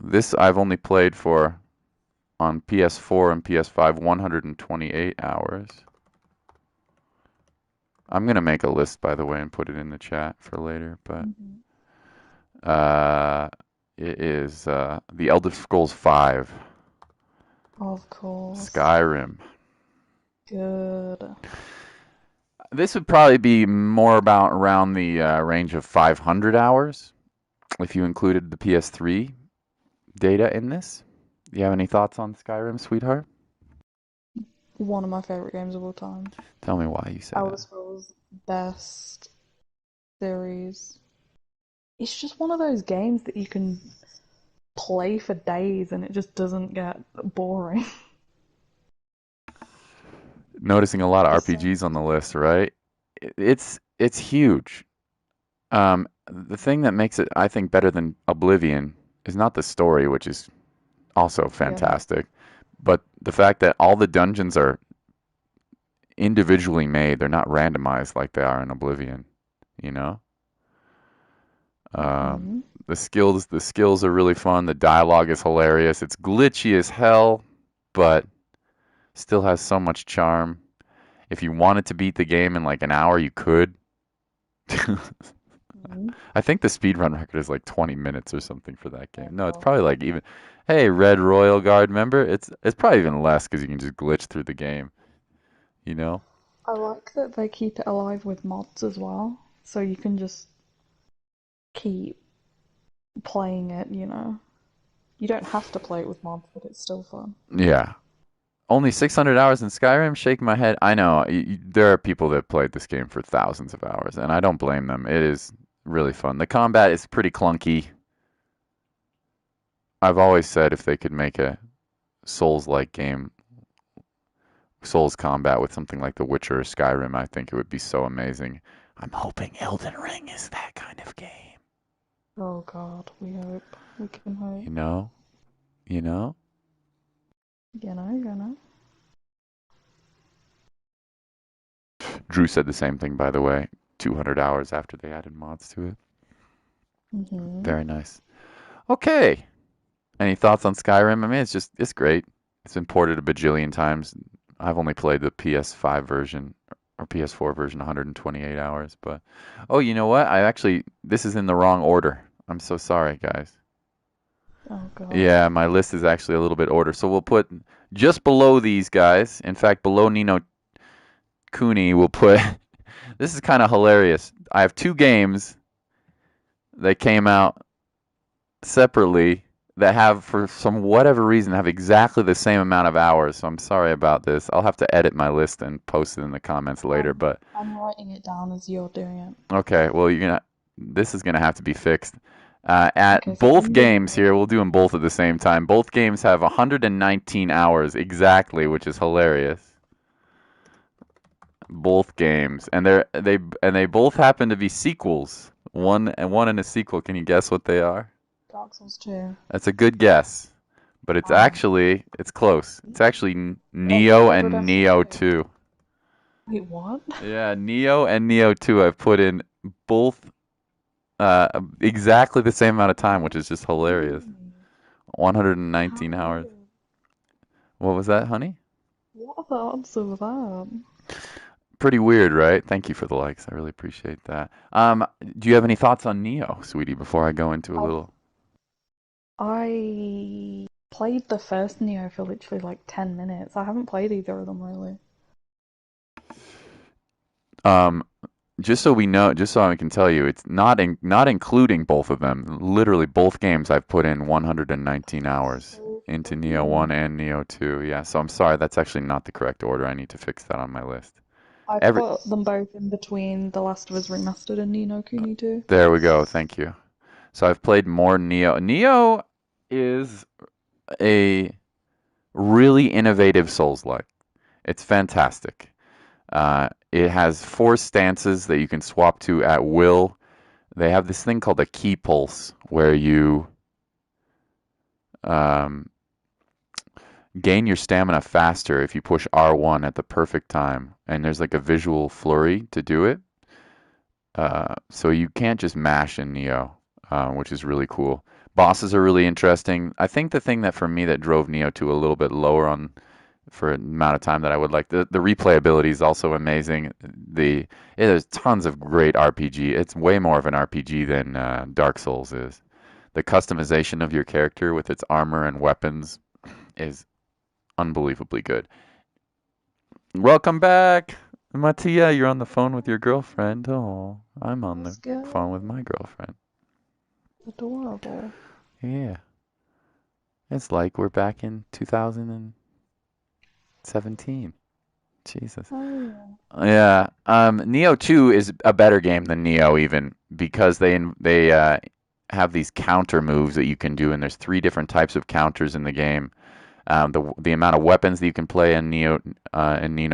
This I've only played for on PS4 and PS5, 128 hours. I'm gonna make a list, by the way, and put it in the chat for later. But Hmm. uh, it is The Elder Scrolls V, Of course. Skyrim. Good. This would probably be more about around the range of 500 hours if you included the PS3 data in this. Do you have any thoughts on Skyrim, sweetheart? One of my favorite games of all time. Tell me why you say Elder that. Scrolls best series. It's just one of those games that you can play for days and it just doesn't get boring. Noticing a lot of There's so RPGs on much the to list, do. right? It's huge. The thing that makes it, I think, better than Oblivion is not the story, which is also Yeah. fantastic, but the fact that all the dungeons are individually made. They're not randomized like they are in Oblivion, you know? Um, Hmm. the skills are really fun. The dialogue is hilarious. It's glitchy as hell, but still has so much charm. If you wanted to beat the game in like an hour, you could. Hmm. I think the speedrun record is like 20 minutes or something for that game. Oh No, it's god. probably like even. Hey, Red Royal Guard member, it's probably even less because you can just glitch through the game. you know? I like that they keep it alive with mods as well, so you can just keep playing it, you know. You don't have to play it with mods, but it's still fun. Yeah. Only 600 hours in Skyrim? Shaking my head. I know there are people that played this game for thousands of hours, and I don't blame them. It is really fun. The combat is pretty clunky. I've always said if they could make a Souls-like game, Souls combat with something like The Witcher or Skyrim, I think it would be so amazing. I'm hoping Elden Ring is that kind of game. Oh god, we hope. We can You hope. know? You know? You know. Drew said the same thing, by the way. 200 hours after they added mods to it. Hmm. Very nice. Okay. Any thoughts on Skyrim? I mean, it's great. It's been ported a bajillion times. I've only played the PS5 version or PS4 version 128 hours, but oh, you know what? This is in the wrong order. I'm so sorry, guys. Oh god. Yeah, my list is actually a little bit order. So we'll put just below these guys. In fact, below Nino Cooney, we'll put this is kind of hilarious. I have two games that came out separately that have, for some whatever reason, have exactly the same amount of hours. So I'm sorry about this. I'll have to edit my list and post it in the comments later. I'm But I'm writing it down as you're doing it. okay, well, this is gonna have to be fixed. Okay, At so both number games here, we'll one. do them both at the same time. Both games have 119 hours exactly, which is hilarious. Both games, and they both happen to be sequels. One and a sequel. Can you guess what they are? Dark Souls 2. That's a good guess, but Oh. it's close. It's actually Neo Further and Neo Destiny. 2. Wait, what? Yeah, Neo and Neo 2. I've put in both exactly the same amount of time, which is just hilarious. Really? How 119 hours. weird. What was that, honey? What are the odds of that? Pretty weird, right? Thank you for the likes. I really appreciate that. Do you have any thoughts on Neo, sweetie, before I go into a I've little? I played the first Neo for literally like 10 minutes. I haven't played either of them really. Um, just so we know, just so I can tell you, it's not including both of them. Literally, both games I've put in 119 hours So into Neo 1 funny. and Neo 2. Yeah, so I'm sorry, that's actually not the correct order. I need to fix that on my list. I Every put them both in between The Last of Us Remastered and Ni no Kuni 2. There we go. Thank you. So I've played more Neo. Neo is a really innovative Souls-like. It's fantastic. It has four stances that you can swap to at will. They have this thing called a key pulse, where you um, gain your stamina faster if you push R1 at the perfect time. And there's like a visual flurry to do it. So you can't just mash in Neo, which is really cool. Bosses are really interesting. I think the thing that for me that drove Neo to a little bit lower on for an amount of time that I would like the replayability is also amazing. There's tons of great RPG. It's way more of an RPG than Dark Souls is. The customization of your character with its armor and weapons is unbelievably good. Welcome back, Mattia. You're on the phone with your girlfriend. Oh, I'm on Let's the phone with go. my girlfriend. Adorable. Yeah, it's like we're back in 2017. Jesus. Oh yeah. Yeah. Neo 2 is a better game than Neo even because they have these counter moves that you can do, and there's three different types of counters in the game. The amount of weapons that you can play in Neo Kuni.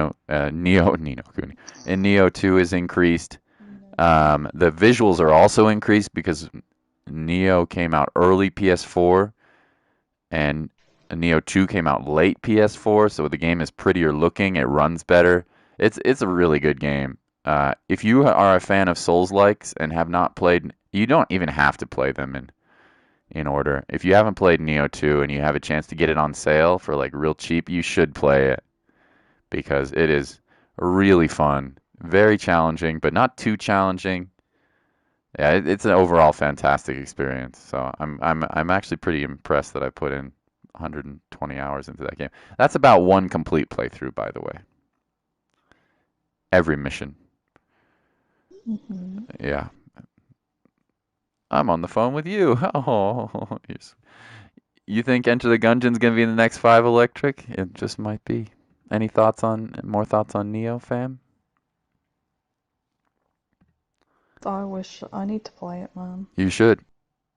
In Neo 2 is increased. Ni no Kuni. The visuals are also increased because Neo came out early PS4 and Neo 2 came out late PS4, so the game is prettier looking. It runs better. It's a really good game. If you are a fan of Souls-likes and have not played, you don't even have to play them in order. If you haven't played Neo 2 and you have a chance to get it on sale for like real cheap, you should play it because it is really fun, very challenging, but not too challenging. Yeah, it's an overall fantastic experience. So I'm actually pretty impressed that I put in 120 hours into that game. That's about one complete playthrough, by the way. Every mission. Hmm. Yeah. I'm on the phone with you. Oh, you think Enter the Gungeon's gonna be in the next five electric? It just might be. Any thoughts on more thoughts on Neo, fam? I wish I need to play it, man. You should.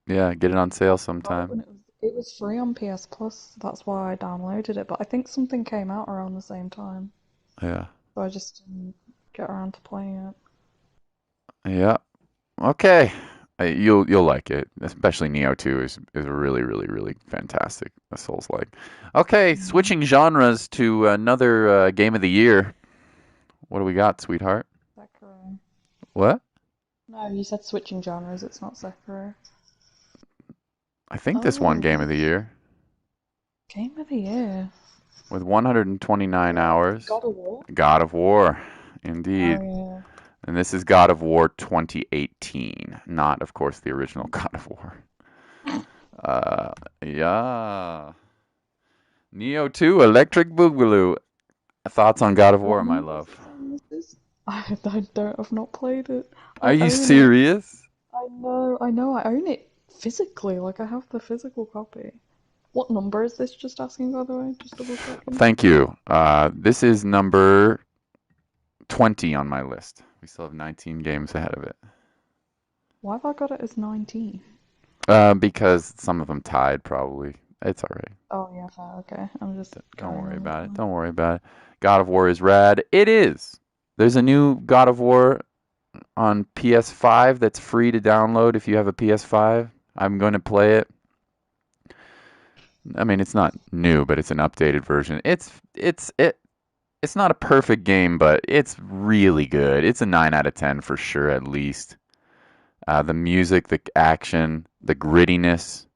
Yeah, get it on sale I got it sometime. when it was free on PS Plus. That's why I downloaded it. But I think something came out around the same time, Yeah. so I just didn't get around to playing it. Yeah. Okay. You'll like it, especially Neo 2 is really really really fantastic. The Souls like. Okay, Mm. switching genres to another game of the year. What do we got, sweetheart? Sekiro. What? No, you said switching genres. It's not Sekiro. I think this one Oh, game of the year game of the year. with 129 hours. God of War. God of War, Oh indeed. yeah. And this is God of War 2018, not of course the original God of War. Uh, yeah. Neo 2, Electric Boogaloo. Thoughts on God of War, What my number is love? this on this is? I don't. I've not played it. Are I you own it. serious? I know. I know. I own it physically. Like I have the physical copy. What number is this? Just asking, by the way. Just double checking. Thank you. This is number 20 on my list. We still have 19 games ahead of it. Why have I got it as 19? Because some of them tied, probably. It's all right. Oh yeah, fair. Okay. I'm just Don't going worry on the about it. time. Don't worry about it. God of War is rad. It is. There's a new God of War on PS5 that's free to download if you have a PS5. I'm going to play it. I mean, it's not new, but it's an updated version. It's not a perfect game, but it's really good. It's a 9 out of 10 for sure, at least. The music, the action, the grittiness.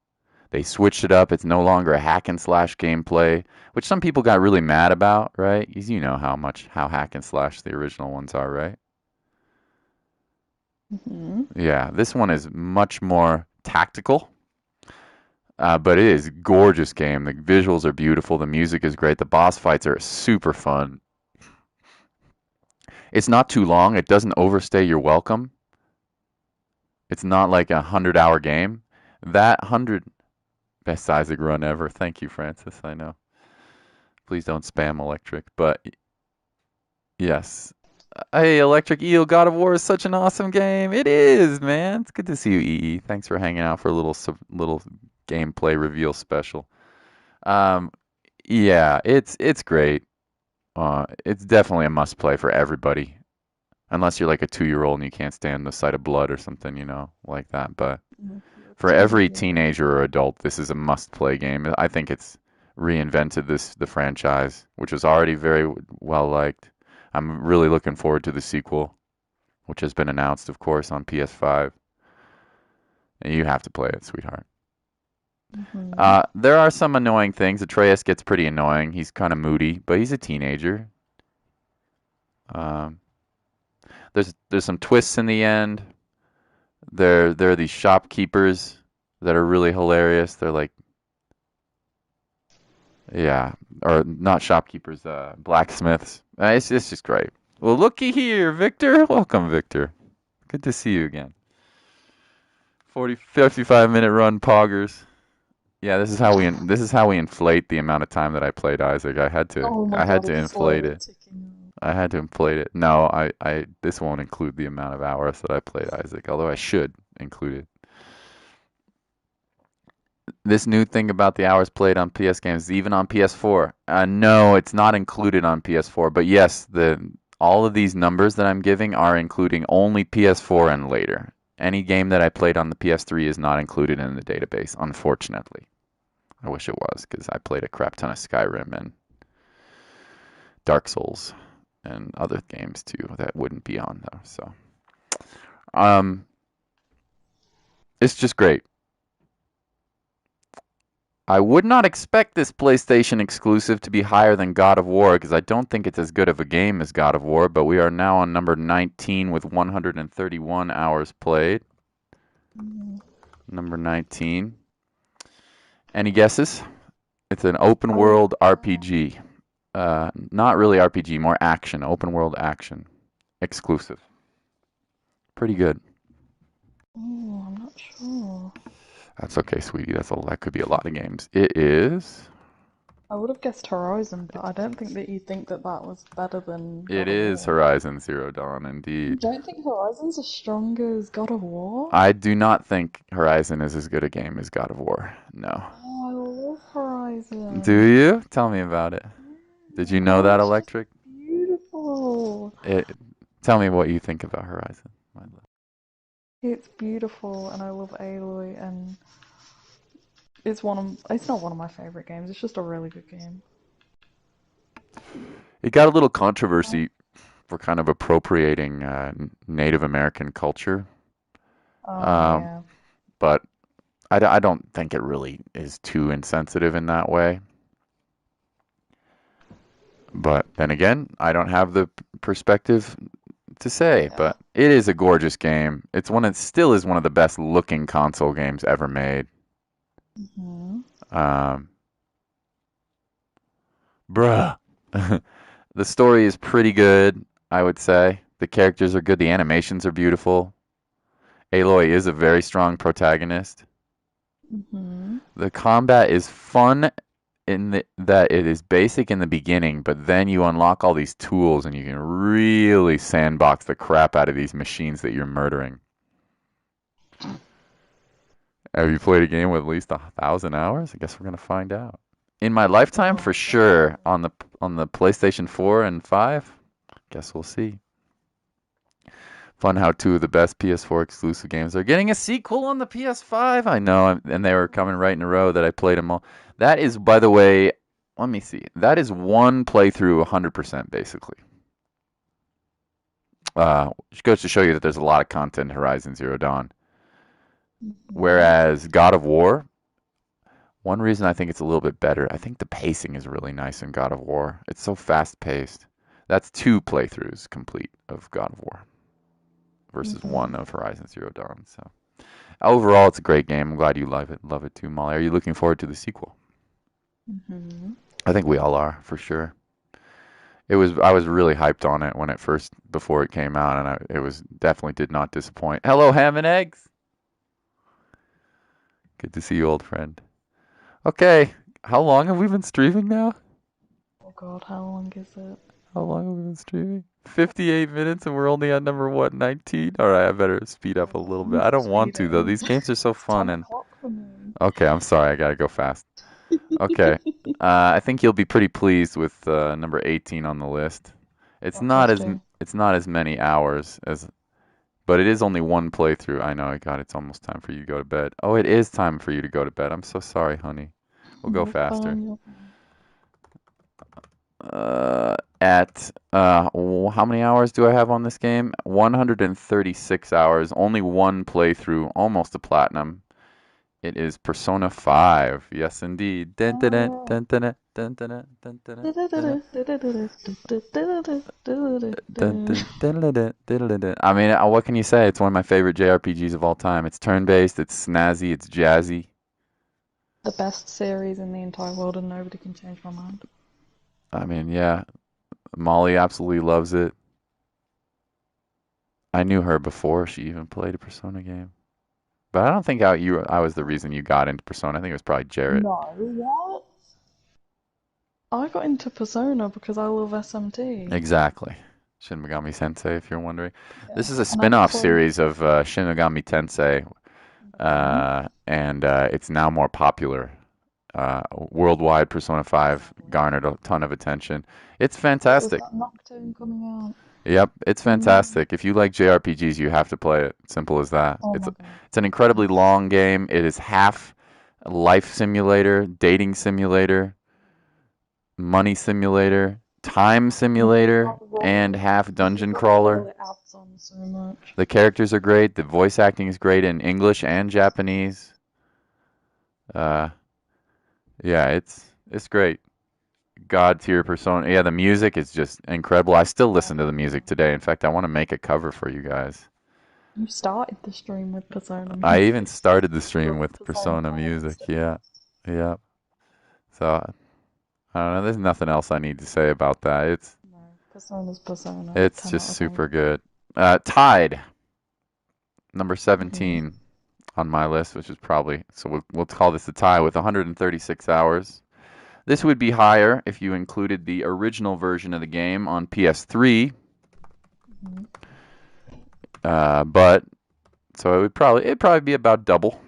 They switched it up. It's no longer a hack and slash gameplay, which some people got really mad about, right? Because you know how hack and slash the original ones are, right? Hmm. Yeah, this one is much more tactical, but it is a gorgeous game. The visuals are beautiful. The music is great. The boss fights are super fun. It's not too long. It doesn't overstay your welcome. It's not like a 100-hour game. That 100 best Isaac run ever. Thank you, Francis. I know. Please don't spam Electric, but yes. Hey, Electric Eel, God of War is such an awesome game. It is, man. It's good to see you, EE. Thanks for hanging out for a little gameplay reveal special. Um, yeah, it's great. It's definitely a must play for everybody, unless you're like a 2-year-old and you can't stand the sight of blood or something, like that. But You're a for every teenager. teenager or adult, this is a must play game. I think it's reinvented the franchise, which was already very well liked. I'm really looking forward to the sequel, which has been announced, of course, on PS5. And you have to play it, sweetheart. Hmm. There are some annoying things. Atreus gets pretty annoying. He's kind of moody, but he's a teenager. Um, there's some twists in the end. There are these shopkeepers that are really hilarious. They're like, yeah, or not shopkeepers, blacksmiths. It's just great. Well, looky here, Victor. Welcome, Victor. Good to see you again. 55-minute run, poggers. Yeah, this is how we inflate the amount of time that I played Isaac. Oh my I had god, to it's inflate slowly it. ticking I had to inflate it. No, this won't include the amount of hours that I played Isaac, although I should include it. This new thing about the hours played on PS games, even on PS4. No, it's not included on PS4, but yes, the all of these numbers that I'm giving are including only PS4 and later. Any game that I played on the PS3 is not included in the database, unfortunately. I wish it was, because I played a crap ton of Skyrim and Dark Souls and other games too that wouldn't be on though. So, um, it's just great. I would not expect this PlayStation exclusive to be higher than God of War because I don't think it's as good of a game as God of War, but we are now on number 19 with 131 hours played. in. Number 19. Any guesses? It's an open Oh, world RPG. Not really RPG, more action, open world action. exclusive. Pretty good. Oh, I'm not sure. That's okay, sweetie. That could be a lot of games. It is. I would have guessed Horizon, but I don't think that you think that that was better than It God of is War. Horizon Zero Dawn, You indeed. don't think Horizon's as strong as God of War? I do not think Horizon is as good a game as God of War. No. Oh, I love Do Horizon. you? Tell me about it. Did you know Oh, that, it's just Electric? beautiful. It, tell me what you think about Horizon, my love. It's beautiful, and I love Aloy, and it's not one of my favorite games. It's just a really good game. It got a little controversy for kind of appropriating Native American culture, Oh um, yeah. but I don't think it really is too insensitive in that way. But then again, I don't have the perspective to say, Yeah. but it is a gorgeous game. It still is one of the best looking console games ever made. Hmm. Um, bruh. The story is pretty good, I would say. The characters are good. The animations are beautiful. Aloy is a very strong protagonist. Hmm. The combat is fun that it is basic in the beginning, but then you unlock all these tools and you can really sandbox the crap out of these machines that you're murdering. Have you played a game with at least 1,000 hours? I guess we're gonna find out. In my lifetime, for Oh sure. god. On the PlayStation 4 and 5, guess we'll see. Fun how two of the best PS4 exclusive games are getting a sequel on the PS5. I know, and they were coming right in a row that I played them all. That is, by the way, let me see. That is one playthrough 100% basically. Which goes to show you that there's a lot of content in Horizon Zero Dawn. Hmm. Whereas God of War, one reason I think it's a little bit better, I think the pacing is really nice in God of War. It's so fast paced. That's two playthroughs complete of God of War versus Hmm. one of Horizon Zero Dawn. So overall, it's a great game. I'm glad you love it. Love it too, Molly. Are you looking forward to the sequel? Hmm. I think we all are, for sure. I was really hyped on it when it first before it came out, and it was definitely did not disappoint. Hello, ham and eggs. Good to see you, old friend. Okay, how long have we been streaming now? Oh god, how long is it? How long have we been streaming? 58 minutes, and we're only at number what, 19? All right, I better speed up a Yeah, little I bit. need I to don't want speed to it though. up. These games are so It's fun, 10 and o'clock for me. okay, I'm sorry. I gotta go fast. Okay. I think you'll be pretty pleased with number 18 on the list. What's this do? It's not as many hours as, but it is only one playthrough. I know. God, it's almost time for you to go to bed. Oh, it is time for you to go to bed. I'm so sorry, honey. We'll go You're faster. fine, you're How many hours do I have on this game? 136 hours. Only one playthrough, almost a platinum. It is Persona 5. Yes, indeed. Dun, dun, dun, fine. dun, dun, dun, dun, dun, dun, dun, dun, dun, dun, dun, dun, dun, dun, dun, dun. I mean, what can you say? It's one of my favorite JRPGs of all time. It's turn-based, it's snazzy, it's jazzy. The best series in the entire world, and nobody can change my mind. I mean, yeah, Molly absolutely loves it. I knew her before she even played a Persona game. But I don't think I was the reason you got into Persona. I think it was probably Jarrett. No, what? I got into Persona because I love SMT. Exactly. Shin Megami Tensei, if you're wondering. This Yeah, is a and I spin-off played. series of Shin Megami Tensei, Mhm. and it's now more popular. Worldwide, Persona 5 garnered a ton of attention. It's What was fantastic. that Nocturne coming out? Yep, it's Mm. fantastic. If you like JRPGs, you have to play it. Simple as that. Oh my god. It's an incredibly Yes. long game. It is half life simulator, dating simulator, money simulator, time And then you simulator, have and role. half This is dungeon like crawler. all it adds on so much. The characters are great. The voice acting is great in English and Japanese. Uh, yeah, it's great. God tier persona. Yeah, the music is just incredible. I still Oh listen to the my music god. today. In fact, I want to make a cover for you guys. You started the stream with Persona I even music. started the You stream love with Persona Persona 5 music. instead. Yeah, yeah. So I don't know. There's nothing else I need to say about that. No. Persona's Persona. It's 10 just out of 10. super good. Tied, number Hmm. 17 on my list, which is probably, so we'll call this a tie with 136 hours. This would be higher if you included the original version of the game on PS3, Hmm. but so it'd probably be about double.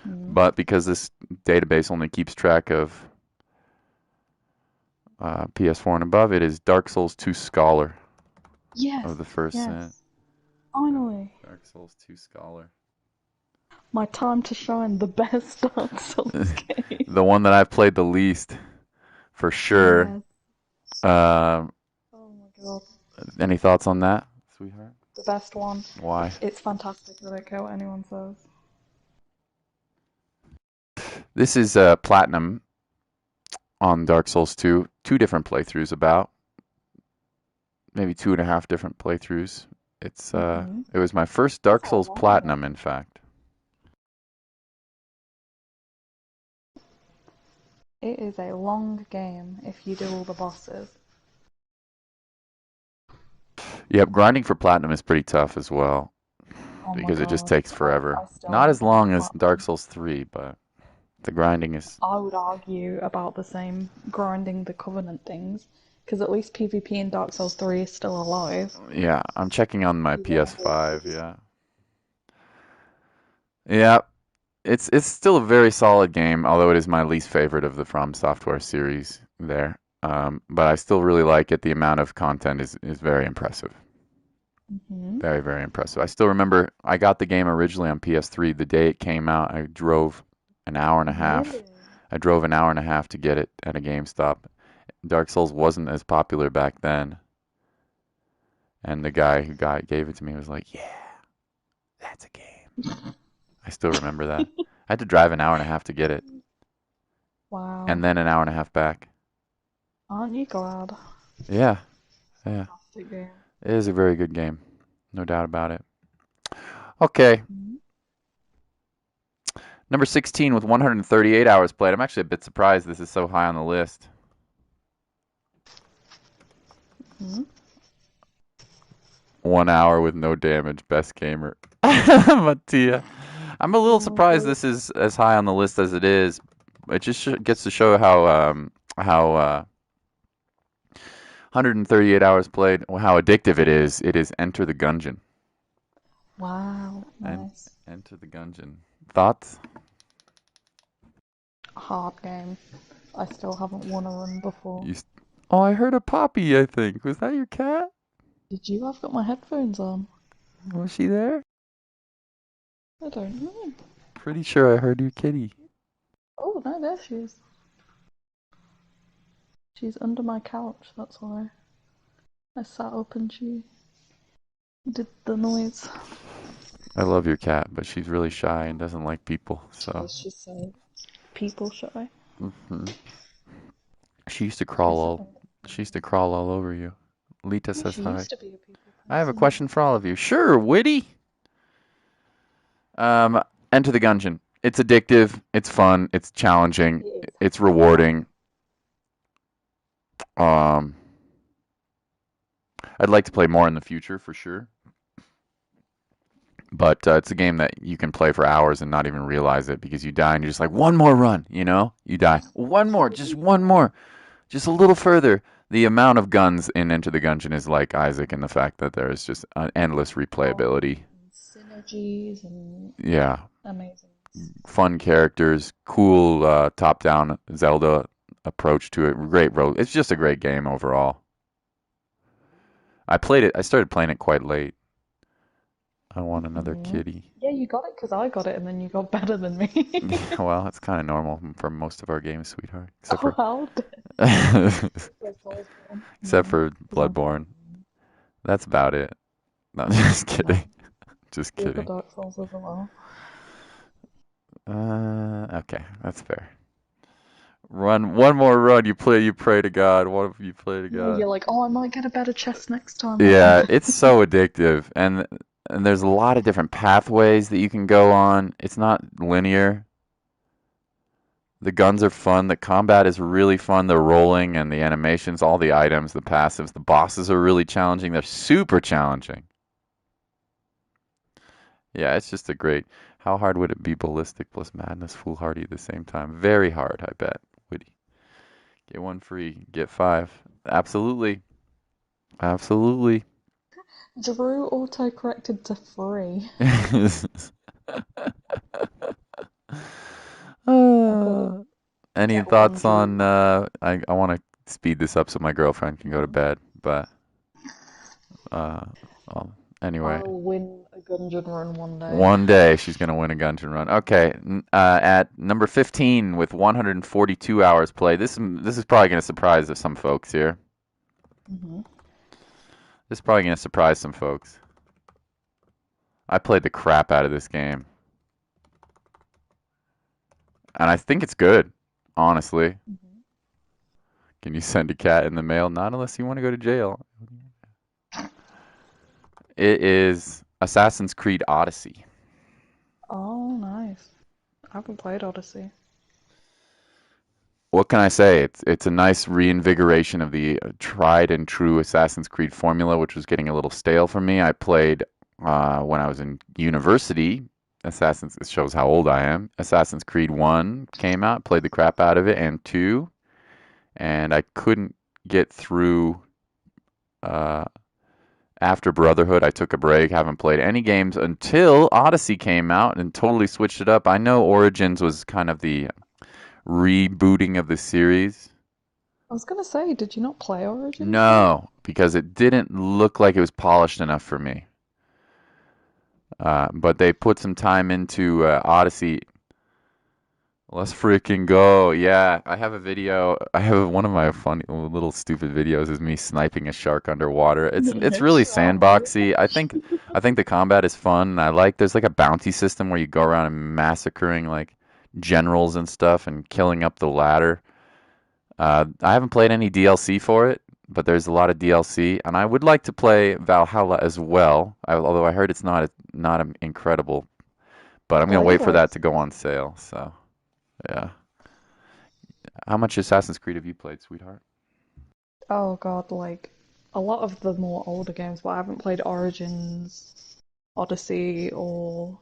Hmm. But because this database only keeps track of PS4 and above, it is Dark Souls 2 Scholar Yes, of the first set. yes. Finally. Dark Souls 2 Scholar. My time to shine, the best Dark Souls game. The one that I've played the least, for sure. Yes. Um, Oh my god. any thoughts on that, sweetheart? The best one. Why? It's fantastic. I don't care what anyone says. This is Platinum on Dark Souls 2. Two different playthroughs, about maybe two and a half different playthroughs. Hmm. It was my first That's Dark a Souls long Platinum, one. in fact. It is a long game if you do all the bosses. Yep, grinding for Platinum is pretty tough as well Oh my because it just god. takes forever. I still Not haven't as gotten long as Dark platinum. Souls 3, but the grinding is. I would argue about the same grinding the Covenant things, because at least PvP in Dark Souls 3 is still alive, Yeah, I'm checking on my even if PS5. it's... Yeah. Yeah, it's still a very solid game, although it is my least favorite of the From Software series there. But I still really like it. The amount of content is very impressive. Hmm. Very, very impressive. I still remember I got the game originally on PS3 the day it came out. I drove an hour and a half. Really? I drove an hour and a half to get it at a GameStop. Dark Souls wasn't as popular back then, and the guy who gave it to me was like, "Yeah, that's a game." I still remember that. I had to drive an hour and a half to get it, and Wow. then an hour and a half back. Aren't you glad? Yeah, yeah. Fantastic game. It is a very good game. No doubt about it. Okay. Hmm. Number 16 with 138 hours played. I'm actually a bit surprised this is so high on the list. Hmm. 1 hour with no damage. Best gamer. Mattia. I'm a little Oh, surprised good. this is as high on the list as it is. It just gets to show how 138 hours played, how addictive it is. It is Enter the Gungeon. Wow, And nice. Enter the Gungeon. Thoughts? Hard game. I still haven't won a run before. You, oh, I heard a poppy, I think. Was that your cat? Did you? I've got my headphones on. Was she there? I don't know. Pretty sure I heard your kitty. Oh, no, there she is. She's under my couch, that's why. I sat up and she did the noise. I love your cat, but she's really shy and doesn't like people. She So is, she's so people shy. mhm. she used to She's crawl so all she used to crawl all over you. Lita yeah, says she hi. used to be a people I have a person. question for all of you. Sure, witty. Enter the Gungeon. It's addictive. It's fun. It's challenging. It is It's hard. rewarding. Um, I'd like to play more in the future for sure. But it's a game that you can play for hours and not even realize it because you die and you're just like, one more run, you know? You die. One more, just one more, just a little further. The amount of guns in Enter the Gungeon is like Isaac in the fact that there is just an endless Oh, replayability. and synergies and Yeah, amazing. fun characters, cool top-down Zelda approach to it. Great road. It's just a great game overall. I played it. I started playing it quite late. I want another Hmm. kitty. Yeah, you got it because I got it and then you got better than me. Well, that's kind of normal for most of our games, sweetheart. Oh, how Except no, for because I'm Bloodborne. That's about it. No, just no. kidding. Just The other kidding. Dark Souls as well. Okay, that's fair. Run one more run. You pray to God. What if you pray to Yeah, God? you're like, oh, I might get a better chest next time round. Yeah, it's so addictive, and there's a lot of different pathways that you can go on. It's not linear. The guns are fun. The combat is really fun. The rolling and the animations, all the items, the passives, the bosses are really challenging. They're super challenging. Yeah, it's just a great. How hard would it be ballistic plus madness foolhardy at the same time? Very hard, I bet. Woody. Get one free, get five. Absolutely. Absolutely. Drew auto-corrected to free. I've got to Uh, any get one thoughts Drew. on I want to speed this up so my girlfriend can go to bed, but uh well, anyway, I'll win a dungeon run one day. one day she's gonna win a Gungeon run. Okay, at number 15 with 142 hours played. This is probably gonna surprise some folks here. Hmm. This is probably gonna surprise some folks. I played the crap out of this game, and I think it's good, honestly. Hmm. Can you send a cat in the mail? Not unless you want to go to jail. It is Assassin's Creed Odyssey. Oh, nice. I haven't played Odyssey. What can I say? It's a nice reinvigoration of the tried and true Assassin's Creed formula, which was getting a little stale for me. I played when I was in university. Assassin's it shows how old I am. Assassin's Creed 1 came out, played the crap out of it, and 2, and I couldn't get through uh, after Brotherhood. I took a break, haven't played any games until Odyssey came out and totally switched it up. I know Origins was kind of the rebooting of the series. I was gonna say, did you not play Origins yet? No, because it didn't look like it was polished enough for me. But they put some time into Odyssey. Let's freaking go. Yeah, I have a video. I have one of my funny little stupid videos is me sniping a shark underwater. It's really Headshot, sandboxy. bitch. I think the combat is fun. I like there's like a bounty system where you go around and massacring like generals and stuff and killing up the ladder. I haven't played any DLC for it, but there's a lot of DLC, and I would like to play Valhalla as well. Although I heard it's not incredible, but I'm gonna Blade wait for that likes to it go on though. sale. So yeah. How much Assassin's Creed have you played, sweetheart? Oh god, like a lot of the more older games, but I haven't played Origins, Odyssey, or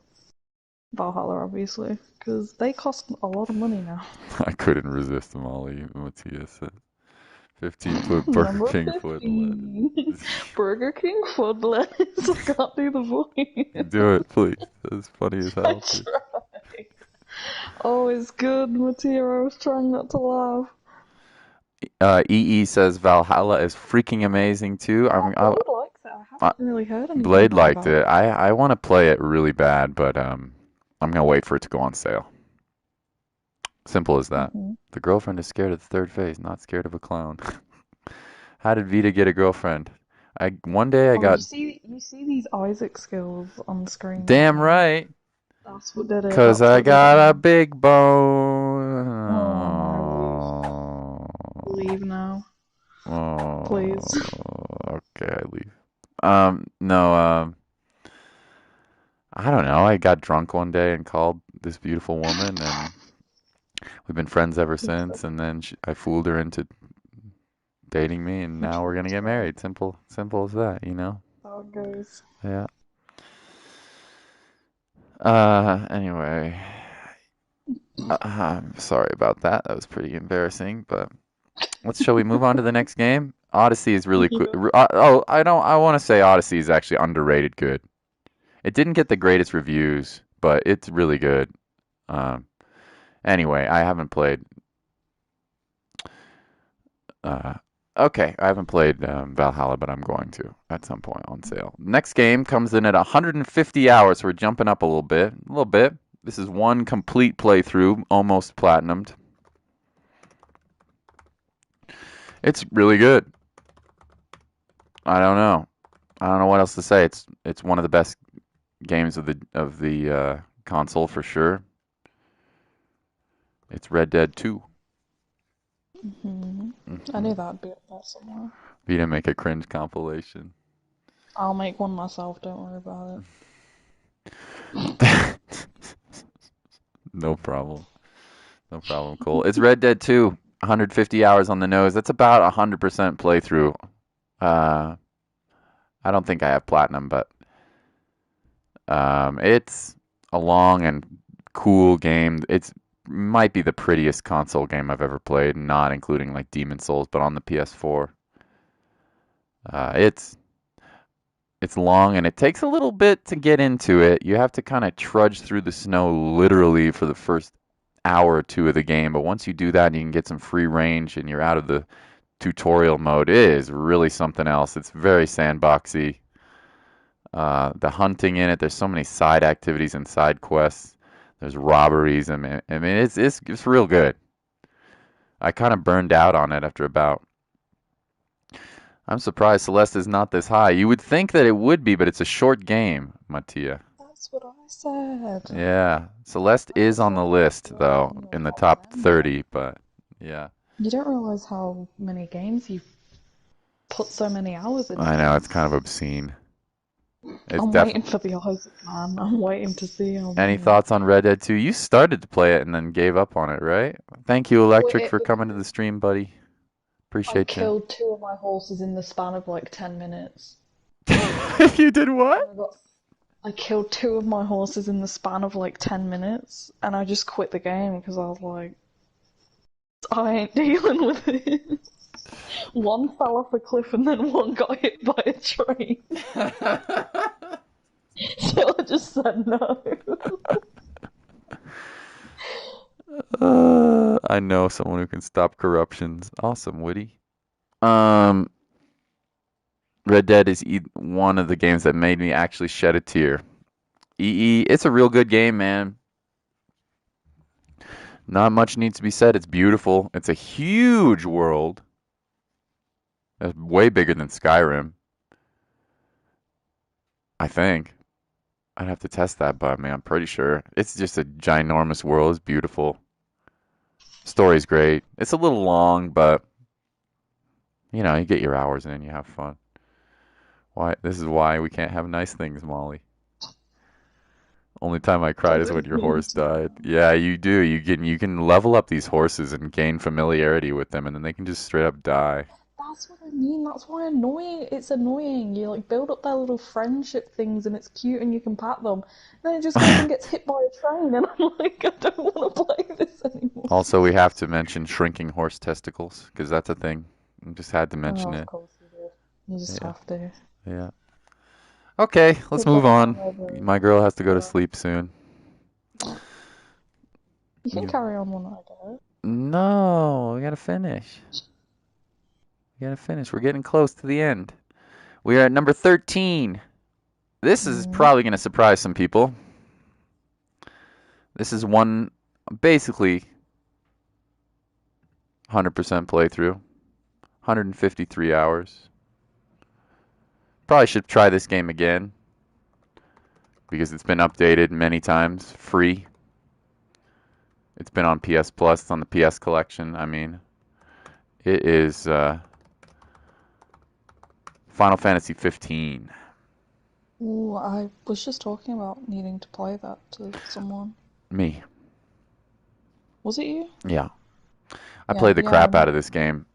Valhalla, obviously, because they cost a lot of money now. I couldn't resist Mollie. Matthias said. 15 foot Burger Number King foot fifteen, lettuce. Burger King foot lettuce. I can't do the Do voice. it, please. That's funny as I hell, too. tried. Oh, it's good, Mateo. I was trying not to laugh. EE says Valhalla is freaking amazing too. Oh, Blade likes it. I I haven't really heard anything Blade bad liked about it. I want to play it really bad, but I'm gonna wait for it to go on sale. Simple as it. that. The girlfriend is scared of the third phase, not scared of a clown. How did Vita get a girlfriend? I one day I Oh, got you see these Isaac skills on the screen, don't damn you? right, That's what did it. 'cause That's I what did it, got a man. big bone. Oh no, leave now, Oh, please. okay, I leave. No, I don't know. I got drunk one day and called this beautiful woman, and we've been friends ever since. And then I fooled her into dating me, and now we're gonna That's get right. married. Simple, simple as that, you know? How it goes. Yeah. Anyway, I'm sorry about that. That was pretty embarrassing, but shall we move on to the next game? Odyssey is really cool. Yeah. Oh, I don't. I want to say Odyssey is actually underrated good. It didn't get the greatest reviews, but it's really good. Um, anyway, I haven't played. Uh, okay, I haven't played Valhalla, but I'm going to at some point on sale. Next game comes in at 150 hours, so we're jumping up a little bit. A little bit. This is one complete playthrough, almost platinumed. It's really good. I don't know. I don't know what else to say. It's one of the best games of the console for sure. It's Red Dead 2. Hmm. I Hmm. knew that'd be up there somewhere. We didn't make a cringe compilation. I'll make one myself. Don't worry about No problem. No problem, Cole. It's Red Dead 2, 150 hours on the nose. That's about 100% playthrough. Uh, I don't think I have platinum, but it's a long and cool game. It's might be the prettiest console game I've ever played, not including like Demon Souls, but on the PS4. It's long and it takes a little bit to get into it. You have to kind of trudge through the snow literally for the first hour or two of the game, but once you do that, you can get some free range and you're out of the tutorial mode. It is really something else. It's very sandboxy. The hunting in it, there's so many side activities and side quests. There's robberies. I mean, it's real good. I kind of burned out on it after about. I'm surprised Celeste is not this high. You would think that it would be, but it's a short game, Mattia. That's what I said. Yeah, Celeste I is was on the like, oh, it's list like though, in your in the top top 10, but 30, but yeah. you don't realize how many games you've put so many hours I know into. it's kind of obscene. It's I'm def waiting for the Isaac man. I'm waiting to see how Any many. thoughts on Red Dead 2? You started to play it and then gave up on it, right? Thank you, I quit Electric, it for coming to the because stream, buddy. I Appreciate you. killed two of my horses in the span of like 10 minutes. You did what? And I killed two of my horses in the span of like 10 minutes, and I just quit the game because I was like, I ain't dealing with it. One fell off a cliff and then one got hit by a train. So I just said no. I know someone who can stop corruptions. Awesome, Woody. Um, Red Dead is one of the games that made me actually shed a tear. It's a real good game, man. Not much needs to be said. It's beautiful. It's a huge world. It's way bigger than Skyrim, I think. I'd have to test that, but I mean, I'm pretty sure. It's just a ginormous world. It's beautiful. Story's great. It's a little long, but you get your hours in, you have fun. Why? This is why we can't have nice things, Molly. Only time I I cried is when really your mean horse to. died. Yeah, you do. You can level up these horses and gain familiarity with them, and then they can just straight up die. That's what I mean. That's why annoying. It's annoying. You like build up their little friendship things, and it's cute, and you can pat them. Then it just goes and gets hit by a train, and I'm like, I don't want to play this anymore. Also, we have to mention shrinking horse testicles because that's a thing. I just had to Oh, mention of it. course you do. You just Yeah, have to. yeah. Okay, let's Put move that on. down over. My girl has to go to Yeah. sleep soon. You can You carry on when I go. No, we gotta finish. We gotta finish. We're getting close to the end. We are at number 13. This is Mm. probably gonna surprise some people. This is one basically 100% playthrough, 153 hours. Probably should try this game again because it's been updated many times, free. It's been on PS Plus, it's on the PS collection. I mean, it is Final Fantasy 15. Ooh, I was just talking about needing to play that to someone. Me. Was it you? Yeah. I Yeah, played the yeah, I crap out of know. this game.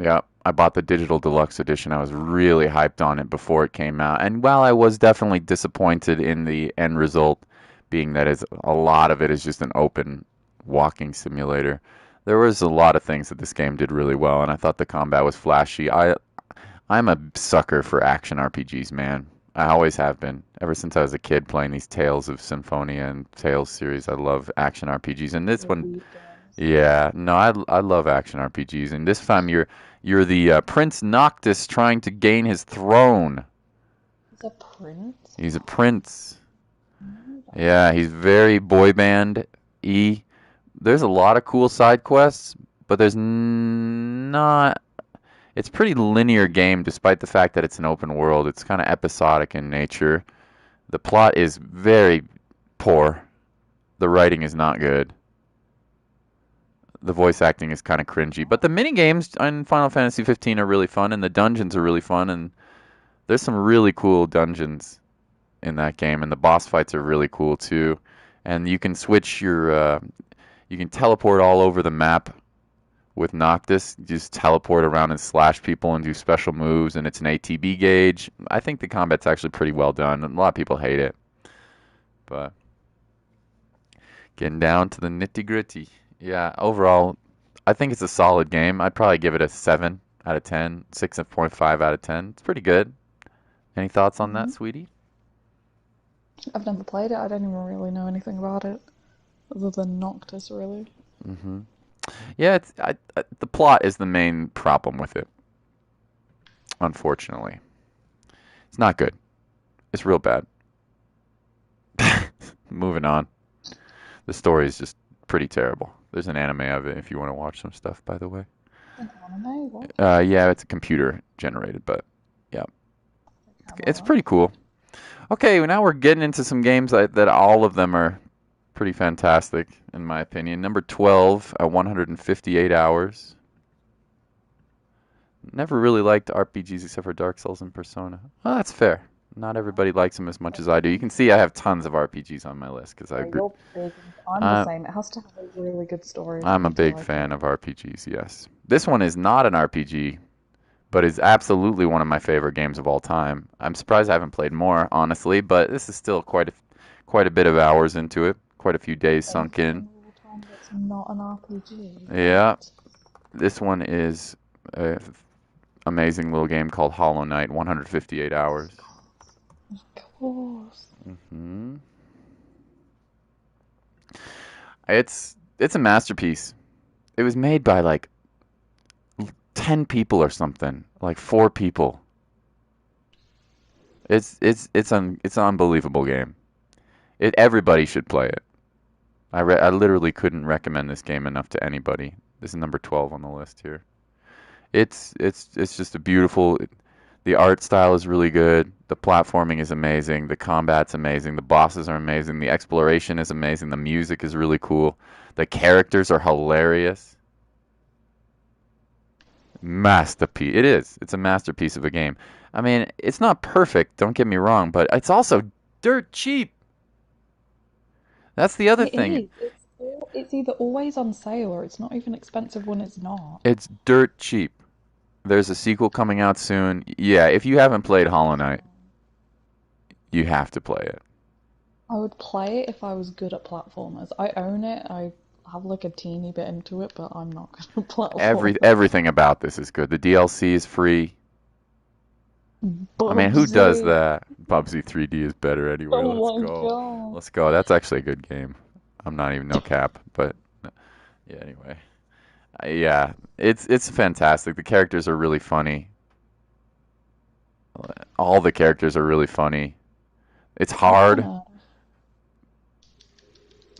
Yeah, I bought the digital deluxe edition. I was really hyped on it before it came out. And while I was definitely disappointed in the end result, being that a lot of it is just an open walking simulator, there was a lot of things that this game did really well, and I thought the combat was flashy. I'm a sucker for action RPGs, man. I always have been. Ever since I was a kid playing these Tales of Symphonia and Tales series, I love action RPGs. And this The one, Elite games. yeah, no, I love action RPGs, and this time you're the Prince Noctis trying to gain his throne. He's a prince? He's a prince. I know that. Yeah, he's very boy band y. There's a lot of cool side quests, but there's not. It's a pretty linear game, despite the fact that it's an open world. It's kind of episodic in nature. The plot is very poor. The writing is not good. The voice acting is kind of cringy, but the mini games in Final Fantasy 15 are really fun, and the dungeons are really fun, and there's some really cool dungeons in that game, and the boss fights are really cool too. And you can switch You can teleport all over the map with Noctis. You just teleport around and slash people and do special moves, and it's an ATB gauge. I think the combat's actually pretty well done. A lot of people hate it, but getting down to the nitty gritty. Yeah, overall, I think it's a solid game. I'd probably give it a 7 out of 10, 6.5 out of 10. It's pretty good. Any thoughts on that, Hmm. sweetie? I've never played it. I don't even really know anything about it other than Noctis, really. Hmm. Yeah, the plot is the main problem with it, unfortunately. It's not good. It's real bad. Moving on. The story is just pretty terrible. There's an anime of it if you want to watch some stuff, by the way. An anime? What? Yeah, it's a computer generated, but yeah, How it's about pretty cool. Okay, well, now we're getting into some games that all of them are pretty fantastic, in my opinion. Number 12 at 158 hours. Never really liked RPGs except for Dark Souls and Persona. Well, that's fair. Not everybody likes them as much as I do. You can see I have tons of RPGs on my list because I that? agree. You're big. I'm the I, same. It has to have a really good story for I'm a me to big like fan it. of RPGs, yes. This one is not an RPG, but is absolutely one of my favorite games of all time. I'm surprised I haven't played more, honestly, but this is still quite a bit of hours into it, quite a few days A sunk in. game of all time that's not an RPG. Yeah, What? this one is an amazing little game called Hollow Knight, 158 hours. Of course. Hmm. It's a masterpiece. It was made by like 10 people or something, like 4 people. It's an unbelievable game. Everybody should play it. I literally couldn't recommend this game enough to anybody. This is number 12 on the list here. It's just a beautiful. The art style is really good. The platforming is amazing. The combat's amazing. The bosses are amazing. The exploration is amazing. The music is really cool. The characters are hilarious. Masterpiece. It is. It's a masterpiece of a game. I mean, it's not perfect, don't get me wrong, but it's also dirt cheap. That's the other It thing. is. It's either always on sale or it's not even expensive when it's not. It's dirt cheap. There's a sequel coming out soon. Yeah, if you haven't played Hollow Knight, you have to play it. I would play it if I was good at platformers. I own it. I have like a teeny bit into it, but I'm not good at platformers. Everything about this is good. The DLC is free. I mean, who does Bubsy. that? Bubsy 3D is better anyway. Let's Oh my go. god. Let's go. That's actually a good game. I'm not even no cap, but yeah, anyway. Yeah, it's fantastic. The characters are really funny. All the characters are really funny. It's What on hard, earth?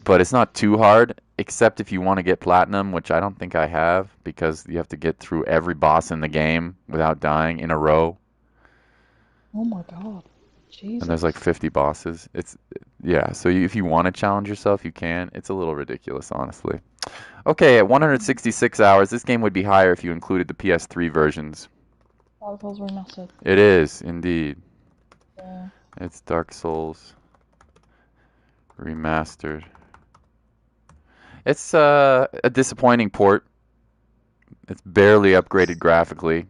but it's not too hard, except if you want to get platinum, which I don't think I have, because you have to get through every boss in the game without dying in a row, Oh my god. and there's like Jesus. 50 bosses. Yeah, so if you want to challenge yourself, you can. It's a little ridiculous, honestly. Okay, at 166 hours, this game would be higher if you included the PS3 versions. Dark Souls Remastered. It is, indeed. Yeah. It's Dark Souls remastered. It's a disappointing port. It's barely upgraded graphically,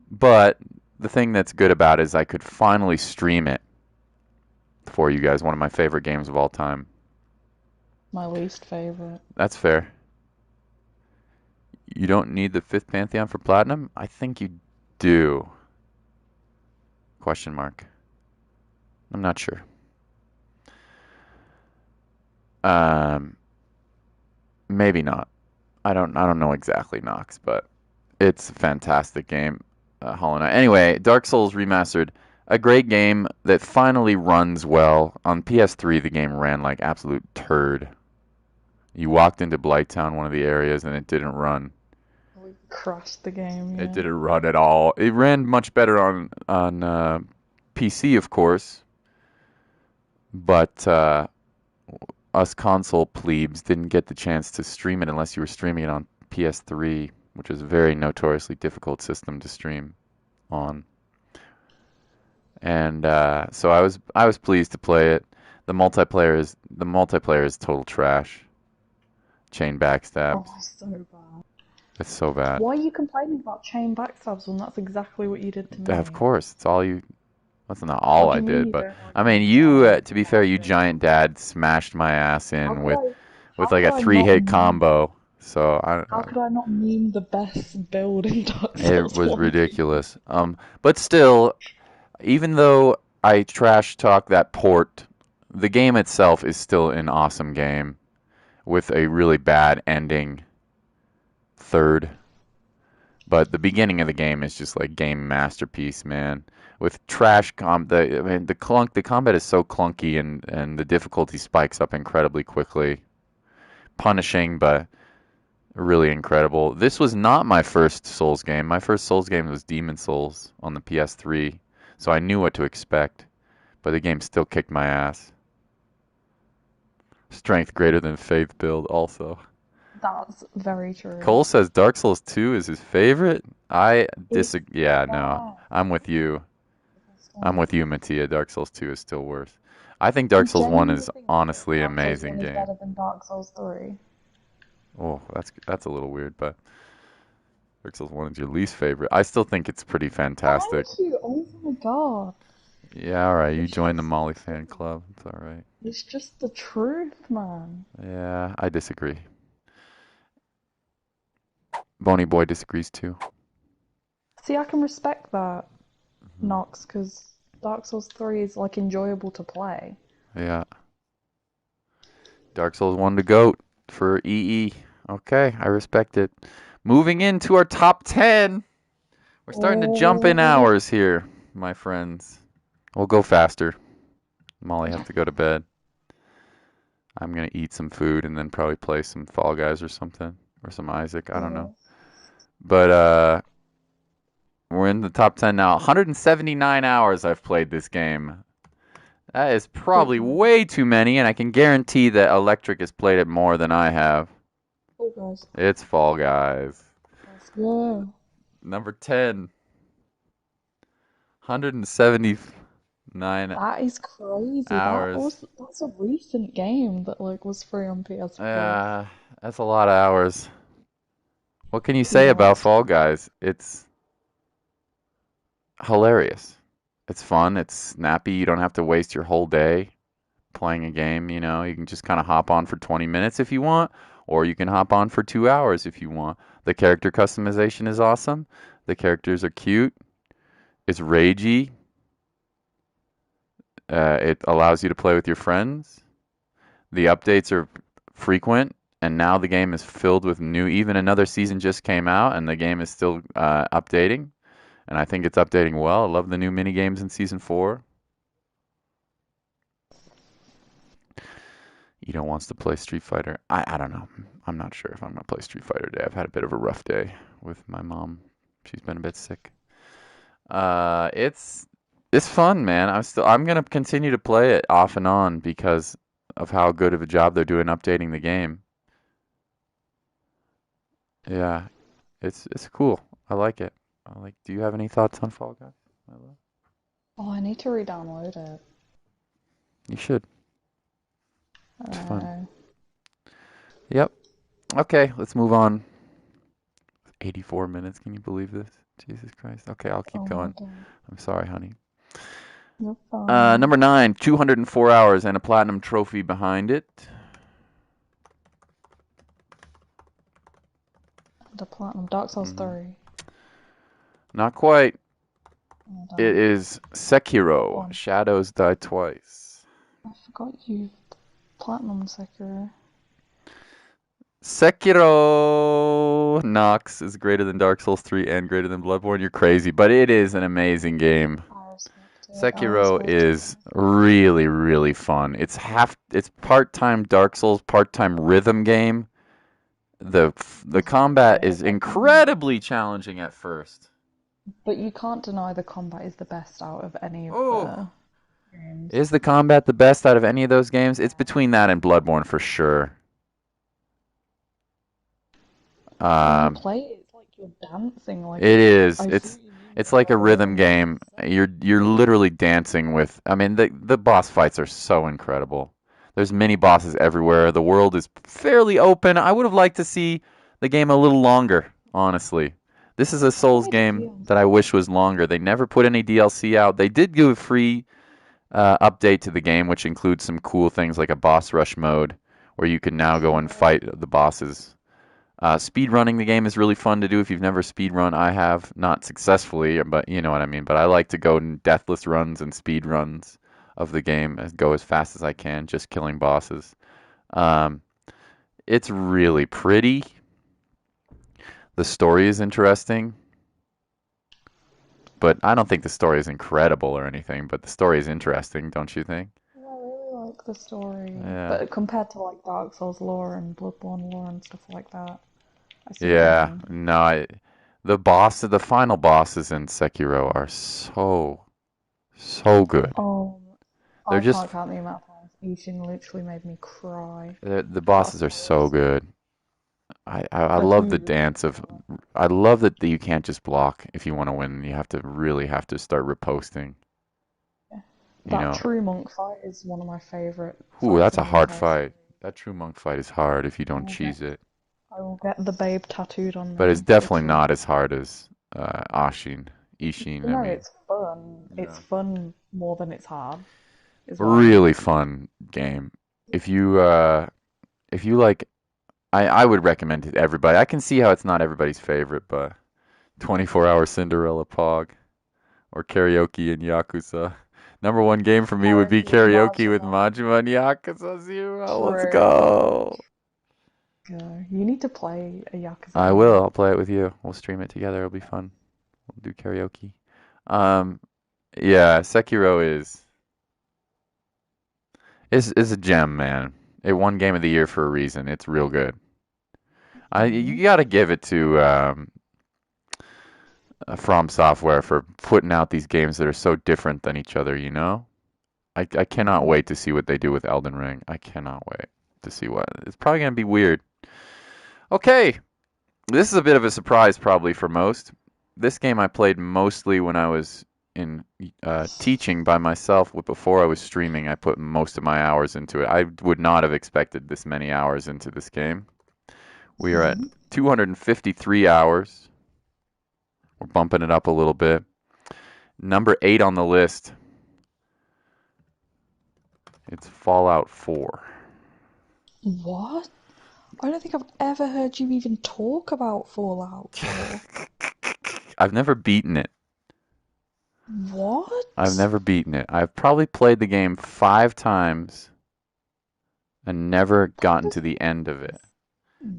but the thing that's good about it is I could finally stream it for you guys. One of my favorite games of all time. My least favorite. That's fair. You don't need the fifth Pantheon for platinum? I think you do. Question mark. I'm not sure. Um, maybe not. I don't know exactly, Knox, but it's a fantastic game, Hollow Knight. Anyway, Dark Souls Remastered, a great game that finally runs well. On PS3, the game ran like absolute turd. You walked into Blighttown, one of the areas, and it didn't run. We crushed the game, It yeah. didn't run at all. It ran much better on PC, of course, but us console plebes didn't get the chance to stream it unless you were streaming it on PS3, which is a very notoriously difficult system to stream on. And so I was pleased to play it. The multiplayer is total trash. chain Oh, backstabs. so bad. It's so bad. Why are you complaining about chain backstabs when that's exactly what you did to Of me? course, it's all you. That's not all What do I you mean did, you but don't like I mean, it? you. Oh, To be fair, you stop it. giant dad smashed my ass How in could I? with How like could a I three not hit mean? combo. So How could I not mean the best build in Dark it Souls was 1 to you? ridiculous. But still, even though I trash talk that port, the game itself is still an awesome game with a really bad ending third. But the beginning of the game is just like game masterpiece, man. With I mean the combat is so clunky and the difficulty spikes up incredibly quickly. Punishing, but really incredible. This was not my first Souls game. My first Souls game was Demon Souls on the PS3, so I knew what to expect. But the game still kicked my ass. Strength greater than faith build also. That's very true. Cole says Dark Souls 2 is his favorite. I It's disagree. Yeah, the no. best. I'm with you. The best I'm one. with you, Mattia. Dark Souls 2 is still worse. I think You Dark Souls 1 genuinely is think that honestly an Dark Souls amazing 1 is game. better than Dark Souls 3? Oh, that's a little weird, but Dark Souls 1 is your least favorite. I still think it's pretty fantastic. Thank you. Oh my god. Yeah, all right. You It's joined the just Molly the fan truth. club. It's all right. It's just the truth, man. Yeah, I disagree. Bony Boy disagrees too. See, I can respect that, Mhm. Nox, because Dark Souls 3 is like enjoyable to play. Yeah. Dark Souls 1 to GOAT for EE. Okay, I respect it. Moving into our top 10. We're starting to jump in Oh, hours here, my friends. We'll go faster. Molly has to go to bed. I'm gonna eat some food and then probably play some Fall Guys or something. Or some Isaac, I don't know. yes. But we're in the top 10 now. 179 hours I've played this game. That is Good probably man. way too many, and I can guarantee that Electric has played it more than I have. Oh, guys. It's Fall Guys. Let's go. Number 10, 179 That is crazy. hours. That's a recent game that like was free on PS4. Uh, that's a lot of hours. What can you say Yeah, about that's Fall true. Guys? It's hilarious. It's fun. It's snappy. You don't have to waste your whole day playing a game. You can just kind of hop on for 20 minutes if you want, or you can hop on for 2 hours if you want. The character customization is awesome. The characters are cute. It's ragey. It allows you to play with your friends. The updates are frequent, and now the game is filled with new. Even another season just came out, and the game is still updating. And I think it's updating well. I love the new mini games in season 4. Ito wants to play Street Fighter. I don't know. I'm not sure if I'm gonna play Street Fighter today. I've had a bit of a rough day with my mom. She's been a bit sick. It's fun, man. I'm gonna continue to play it off and on because of how good of a job they're doing updating the game. Yeah, it's cool. I like it. I like. Do you have any thoughts on Fall Guys? I love. Oh, I need to re-download it. You should. It's fun. Uh, Yep. Okay, let's move on. 84 minutes. Can you believe this? Jesus Christ. Okay, I'll keep oh my going. god. I'm sorry, honey. You're fine. Number 9, 204 hours and a platinum trophy behind it. The Platinum Dark Souls hmm 3. Not quite. Oh, It damn. is Go Sekiro. on. Shadows Die Twice. I forgot you Platinum Sekiro. Sekiro Nox is greater than Dark Souls 3 and greater than Bloodborne. You're crazy, but it is an amazing game. I respect it. I Sekiro respect it. is really, really fun. It's part-time Dark Souls, part-time rhythm game. The That's very combat good. is incredibly challenging at first. But you can't deny the combat is the best out of any of Oh, the games. is the combat the best out of any of those games? It's Yeah. between that and Bloodborne for sure. When you Um, play it, it's like you're dancing. Like it is. I see It's what you mean it's by like a that rhythm rhythm. game. It's so You're literally dancing with. I mean, the boss fights are so incredible. There's mini bosses everywhere. The world is fairly open. I would have liked to see the game a little longer, honestly. This is a How Souls many game that I DLC? wish was longer. They never put any DLC out. They did give a free update to the game, which includes some cool things like a boss rush mode where you can now go and fight the bosses. Speed running the game is really fun to do if you've never speed run. I have not successfully, but you know what I mean. But I like to go in deathless runs and speed runs of the game and go as fast as I can, just killing bosses. Um, it's really pretty. The story is interesting, but I don't think the story is incredible or anything. But the story is interesting, don't you think? Yeah, I really like the story, Yeah. but compared to like Dark Souls lore and Bloodborne lore and stuff like that, I see what you Yeah. mean. No, the final bosses in Sekiro are so good. They're I just can't count the amount of times Ishin literally made me cry. the But bosses are so afterwards, good. I but love the who? dance of. I love that you can't just block if you want to win. You have to really have to start riposting. You That know, true monk fight is one of my favorite ooh, fights that's in a the hard entire fight. series. That true monk fight is hard if you I don't will get, cheese it. I will get the babe tattooed on But it's me. definitely It's really, not as hard as Ishin. I no, mean, it's fun. It's yeah, fun more than it's hard, is what I really mean. fun game. If you if you like, I would recommend it to everybody. I can see how it's not everybody's favorite, but 24-hour Cinderella Pog or karaoke in Yakuza. Number one game for me would be Karaoke with karaoke with Majima. Majima and Yakuza Zero. Let's True. go. Yeah, you need to play a Yakuza I will. game. I'll play it with you. We'll stream it together. It'll be fun. We'll do karaoke. Um, yeah, Sekiro is a gem, man. It won Game of the Year for a reason. It's real good. Hmm. You got to give it to From Software for putting out these games that are so different than each other. You know, I cannot Yeah. wait to see what they do with Elden Ring. I cannot wait to see what. It's probably gonna be weird. Okay, this is a bit of a surprise probably for most. This game I played mostly when I was in teaching by myself. Before I was streaming, I put most of my hours into it. I would not have expected this many hours into this game. We are at Hmm. 253 hours. We're bumping it up a little bit. Number 8 on the list. It's Fallout 4. What? I don't think I've ever heard you even talk about Fallout 4. I've never beaten it. I've What? never beaten it. I've probably played the game 5 times and never That gotten to doesn't the end of make it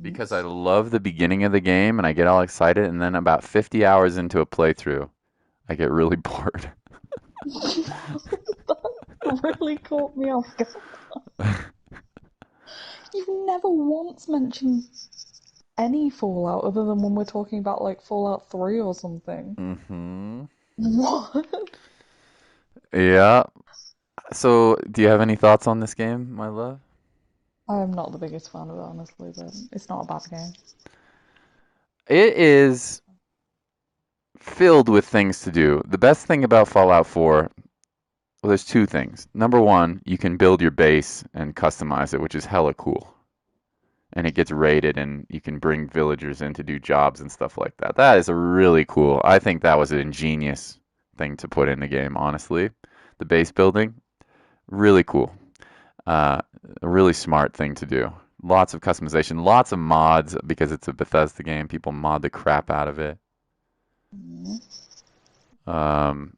because I sense. love the beginning of the game and I get all excited, and then about 50 hours into a playthrough, I get really bored. That really caught me off guard. You've never once mentioned any Fallout other than when we're talking about like Fallout 3 or something. Hmm. What? Yeah. So, do you have any thoughts on this game, my love? I'm not the biggest fan of it, honestly, but it's not a bad game. It is filled with things to do. The best thing about Fallout 4, well, there's two things. Number one, you can build your base and customize it, which is hella cool. And it gets raided, and you can bring villagers in to do jobs and stuff like that. That is a really cool. I think that was an ingenious thing to put in the game, honestly. The base building, really cool. Uh, a really smart thing to do. Lots of customization, lots of mods because it's a Bethesda game. People mod the crap out of it. Mm. Um,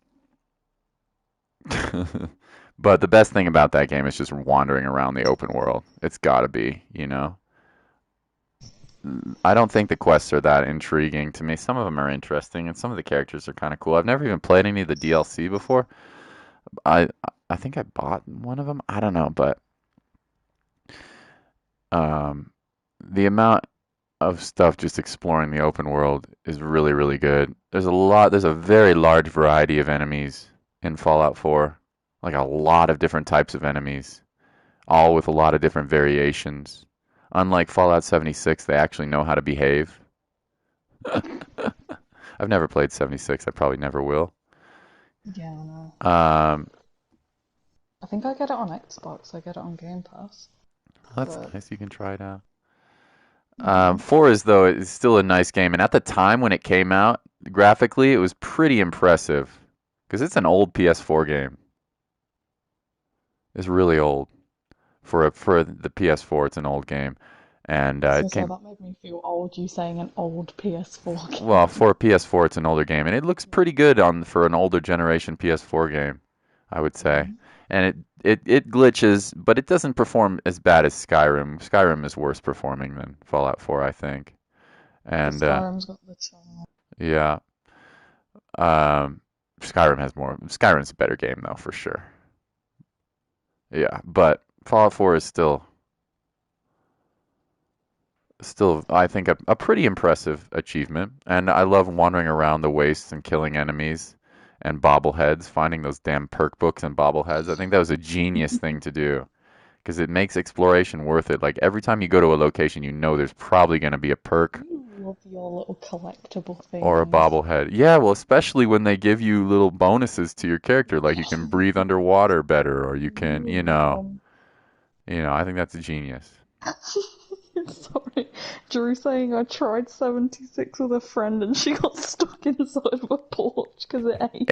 but the best thing about that game is just wandering around the open world. It's got to be, you know. I don't think the quests are that intriguing to me. Some of them are interesting, and some of the characters are kind of cool. I've never even played any of the DLC before. I I think I bought one of them. I don't know, but um, the amount of stuff just exploring the open world is really, really good. There's a very large variety of enemies in Fallout 4, like a lot of different types of enemies, all with a lot of different variations. Unlike Fallout 76, they actually know how to behave. I've never played 76. I probably never will. Yeah, I know. Um, I think I get it on Xbox. I get it on Game Pass. Well, that's But nice. You can try it out. mm, 4 is though is still a nice game, and at the time when it came out, graphically it was pretty impressive because it's an old PS4 game. It's really old for the PS4. It's an old game, and it so came that made me feel old. You saying an old PS4 well game? for a PS4. It's an older game, and it looks pretty good on for an older generation PS4 game, I would say. Mm. And it glitches, but it doesn't perform as bad as Skyrim. Skyrim is worse performing than Fallout 4, I think. But And Skyrim's got the charm. yeah. Um, Skyrim has more. Skyrim's a better game though, for sure. Yeah, but Fallout 4 is still I think a pretty impressive achievement. And I love wandering around the wastes and killing enemies and bobbleheads, finding those damn perk books and bobbleheads. I think that was a genius thing to do because it makes exploration worth it. Like every time you go to a location, you know there's probably going to be a perk You love your little collectible or a things. bobblehead. Yeah, well, especially when they give you little bonuses to your character, like you can breathe underwater better, or you can, Mom. I think that's a genius. Sorry. Drew saying I tried 76 with a friend and she got stuck inside of a porch because it ate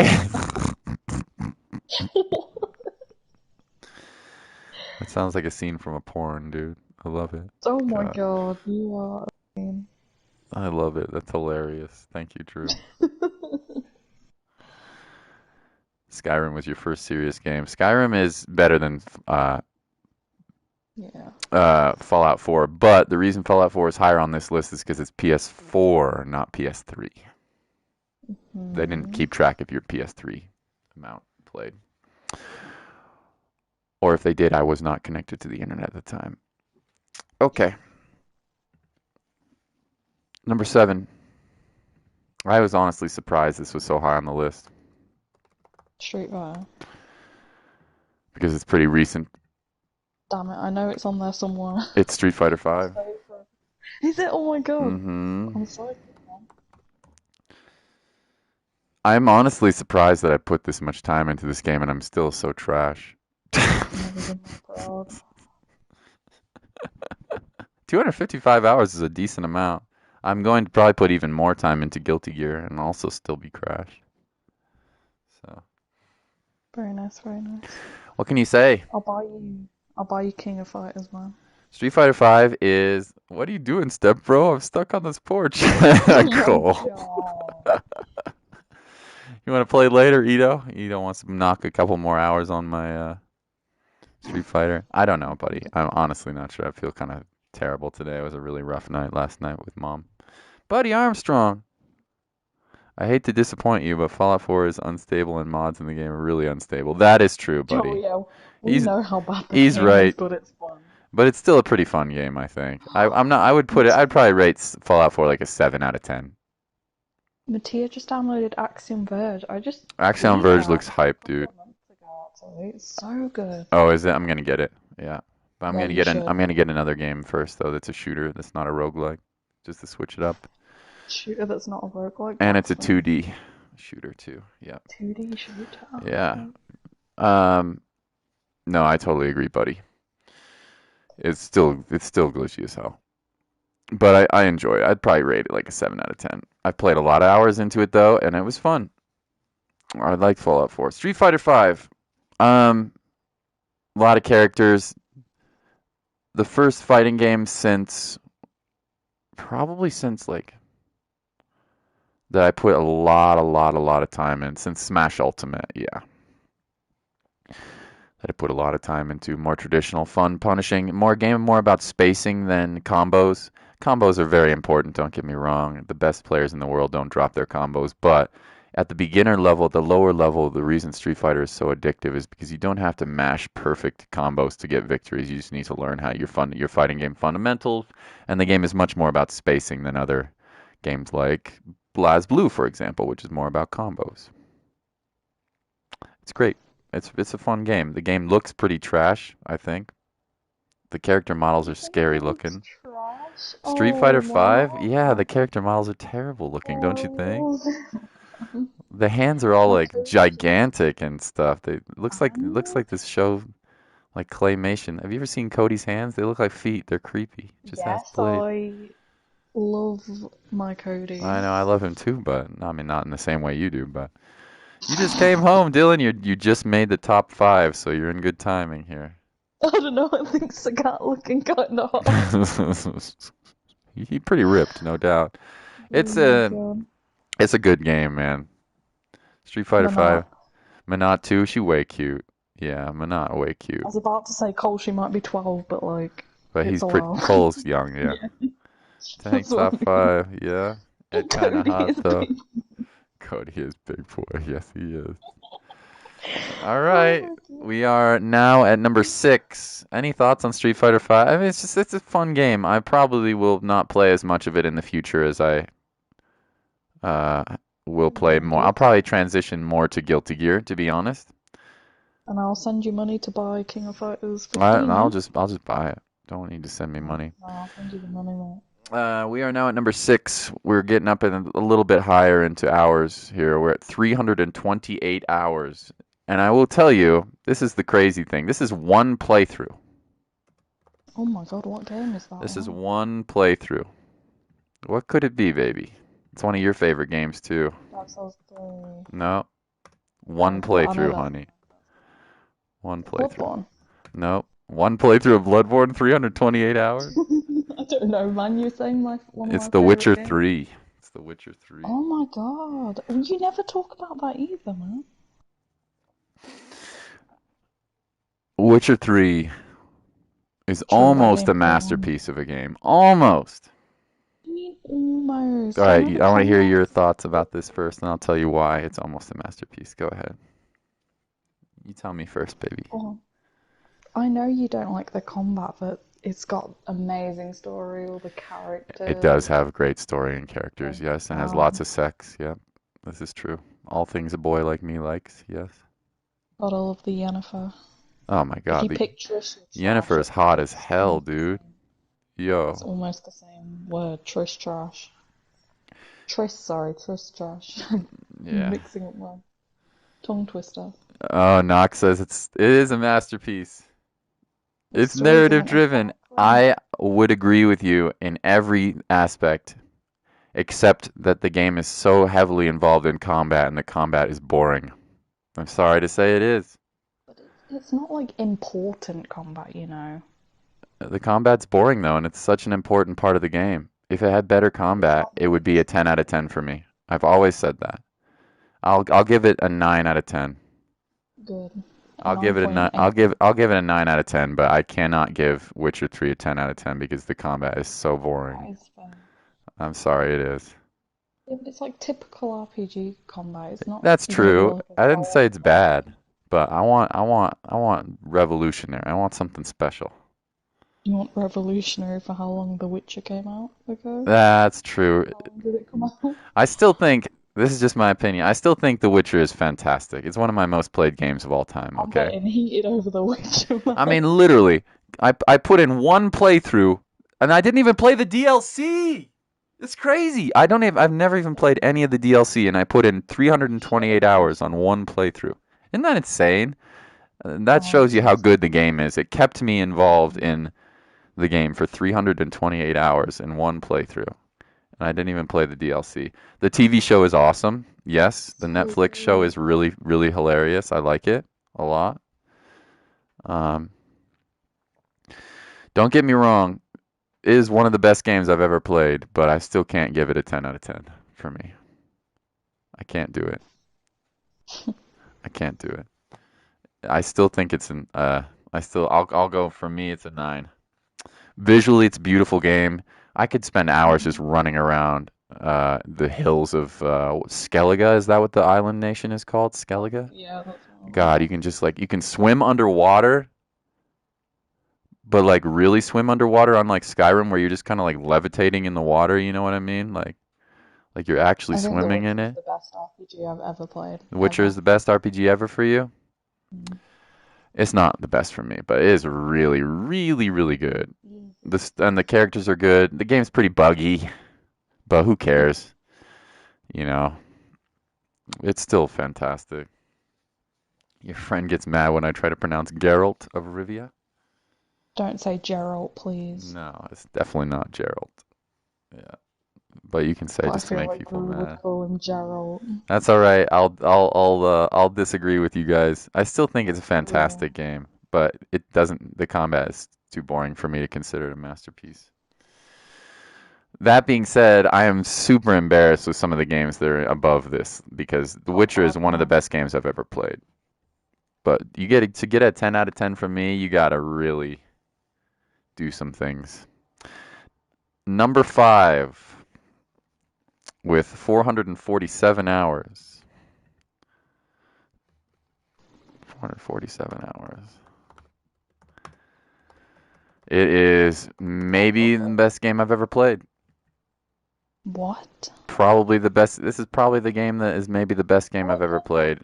That sounds like a scene from a porn, dude. I love it. Oh my God, god, you are. I love it. That's hilarious. Thank you, Drew. Skyrim was your first serious game. Skyrim is better than Yeah. Fallout 4, but the reason Fallout 4 is higher on this list is because it's PS4, not PS3. They didn't Hmm. keep track of your PS3 amount played. Or if they did, I was not connected to the internet at the time. Okay, number 7. I was honestly surprised this was so high on the list Street Fighter. because it's pretty recent. Damn it, I know it's on there somewhere. It's Street Fighter I'll 5. say it for. Is it? Oh my god. Mm-hmm. I'm so man. I'm honestly surprised that I put this much time into this game and I'm still so trash. Never been more proud. 255 hours is a decent amount. I'm going to probably put even more time into Guilty Gear and also still be crashed. So, Very nice, very nice. what can you say? I'll buy you. I'll buy you King of Fighters, man. Street Fighter 5 is. What are you doing, step bro? I'm stuck on this porch. Oh my Cool. god. You want to play later, Ito? Ito wants to knock a couple more hours on my Street Fighter. I don't know, buddy. I'm honestly not sure. I feel kind of terrible today. It was a really rough night last night with mom. Buddy Armstrong. I hate to disappoint you, but Fallout 4 is unstable and mods in the game are really unstable. That is true, Oh buddy. yeah, we He's know how bad the he's game is, right, but it's fun. but it's still a pretty fun game, I think. I'm not. I would put it. I'd probably rate Fallout 4 like a 7 out of 10. Mattia just downloaded Axiom Verge. I just Axiom beat Verge that looks a hype, couple dude. of months ago, actually. It's so good. Oh, is it? I'm gonna get it. Yeah, but Yeah, you I'm should. gonna get another game first though. That's a shooter. That's not a roguelike. Just to switch it up. Shooter that's not a roguelike, And it's that's a fun. 2D shooter too. Yeah. 2D shooter. Yeah. Okay. Um. No, I totally agree, buddy. It's still glitchy as hell. But I enjoy it. I'd probably rate it like a 7 out of 10. I've played a lot of hours into it though, and it was fun. I like Fallout 4. Street Fighter 5. Um, a lot of characters. The first fighting game since probably since like that I put a lot of time in since Smash Ultimate. Yeah, that I put a lot of time into more traditional, fun, punishing, more about spacing than combos. Combos are very important, don't get me wrong. The best players in the world don't drop their combos, but at the beginner level, the lower level, the reason Street Fighter is so addictive is because you don't have to mash perfect combos to get victories. You just need to learn how your fighting game fundamentals, and the game is much more about spacing than other games like BlazBlue, for example, which is more about combos. It's great. It's a fun game. The game looks pretty trash, I think. The character models You are think it scary looks looking. trash? Street Oh Fighter 5, yeah, no. the character models are terrible looking, don't you think? Oh. The hands are all My like Cody. gigantic and stuff. They it looks like this show like claymation. Have you ever seen Cody's hands? They look like feet. They're creepy. Just has Yes, blade. I love my I Cody. know I love him too, but I mean not in the same way you do. But you just came home, Dylan. You just made the top five, so you're in good timing here. I don't know, I think Sagat looking kind of hot. He pretty ripped, no doubt. Oh It's my a god. it's a good game, man. Street Fighter Manat. 5. Minot too, she way cute. Yeah, Minot way I cute. was about to say Cole, she might be 12, but like, But it's he's pretty allowed. Cole's young, yeah. Yeah, Tank that's what top I mean. five, yeah. It kinda Cody hot is though. big. Cody is big boy, yes he is. All Oh right. my god. We are now at number six. Any thoughts on Street Fighter 5? I mean, it's a fun game. I probably will not play as much of it in the future as I uh will play Yeah, more. I'll Guilty probably Gear. transition more to Guilty Gear, to be honest. And I'll send you money to buy King of Fighters 15, I'll yeah? just buy it. Don't need to send me No, money. no, I'll send you the money, mate. We are now at number six. We're getting up in a little bit higher into hours here. We're at 328 hours. And I will tell you, this is the crazy thing. This is one playthrough. Oh my god, what game is that This is one? one playthrough. What could it be, baby? It's one of your favorite games, too. Dark Souls 3. No, one Well, I know playthrough, that. honey. One playthrough. Bloodborne. No, one playthrough of Bloodborne, 328 hours. I don't know, man. You're saying one of It's my The favorite Witcher games. 3. It's The Witcher 3. Oh my god. You never talk about that either, man. Witcher 3 is True, only almost a played one. masterpiece of a game. Almost. I mean, All almost. I right, know the I want to hear combat your is thoughts good. about this first, and I'll tell you why it's almost a masterpiece. Go ahead. You tell me first, baby. Oh, I know you don't like the combat, but it's got amazing story, all the It does characters, have great story and the characters, yes, and has lots sound. of sex. Yeah, this is true. All things a boy like me likes, yes. Got all of the Yennefer. Oh my If God, you the pick Trish with Yennefer trash, is hot as it's hell, almost the dude. same. It's Yo, almost the same word. Trish trash. Trish trash. yeah. Mixing up my tongue twister. Oh, Knox says it is a masterpiece. The It's story narrative doesn't driven. exactly. I would agree with you in every aspect, except that the game is so heavily involved in combat and the combat is boring. I'm sorry to say it is. But it's not like important combat, you know. The combat's boring though, and it's such an important part of the game. If it had better It's combat, not it the would be a biggest 10 part out of of the 10 for game. me. I've always said that. I'll give it a 9 out of 10. Good. A I'll give it a 9 9.8. I'll give it a 9 out of 10, but I cannot give Witcher 3 a 10 out of 10 because the combat is so That boring. is fair. I'm sorry it is. Yeah, but it's like typical RPG combat. It's not That's really true. like a I didn't say violent it's fight. bad, but I want revolutionary. I want something special. You want revolutionary for how long The Witcher came out ago? That's true. How long did it come out? I still think this is just my opinion. I still think The Witcher is fantastic. It's one of my most played games of all time, I'm okay? getting heated over The Witcher, I man. mean, literally, I put in one playthrough and I didn't even play the DLC. It's crazy. I've never even played any of the DLC and I put in Shut 328 up. hours on one playthrough. Isn't that insane? That Oh, shows it's you how just good the game is. It kept me involved mm, in the game for 328 hours in one playthrough. And I didn't even play the DLC. The TV show is awesome. Yes, the so Netflix show good. is really, really hilarious. I like it a lot. Um, don't get me wrong, it is one of the best games I've ever played, but I still can't give it a 10 out of 10 for me. I can't do it. I can't do it. I still think it's an I'll go for me it's a 9. Visually it's a beautiful game. I could spend hours just Mhm. running around the hills of Skellige. Is that what the island nation is called? Skellige? Yeah, that's what I God, like. you can just like you can swim underwater, but like really swim underwater on like Skyrim where you're just kind of like levitating in the water, you know what I mean? Like you're actually I think The swimming in Witcher is it. the best RPG I've ever played. The Witcher is Ever. the best RPG ever for you? Mm. It's not the best for me, but it is really, really, really good. Easy. And the characters are good. The game's pretty buggy, but who cares? You know, It's still fantastic. Your friend gets mad when I try to pronounce Geralt of Rivia. Don't say Geralt, please. No, it's definitely not Geralt. Yeah, but you can say But I just to feel make like people Drew would mad. call him Geralt. That's all right. I'll disagree with you guys. I still think it's a Yeah. fantastic game, but it doesn't. The combat is too boring for me to consider it a masterpiece. That being said, I am super embarrassed with some of the games that are above this because The Oh Witcher is God, one of the no. best games I've ever played. But you get to get a 10 out of 10 from me, you gotta really do some things. Number five with 447 hours. 447 hours. It is I maybe love the it. best game I've ever played. What? Probably the best. This is probably the game that is maybe the best game I've ever Bloodborne? played.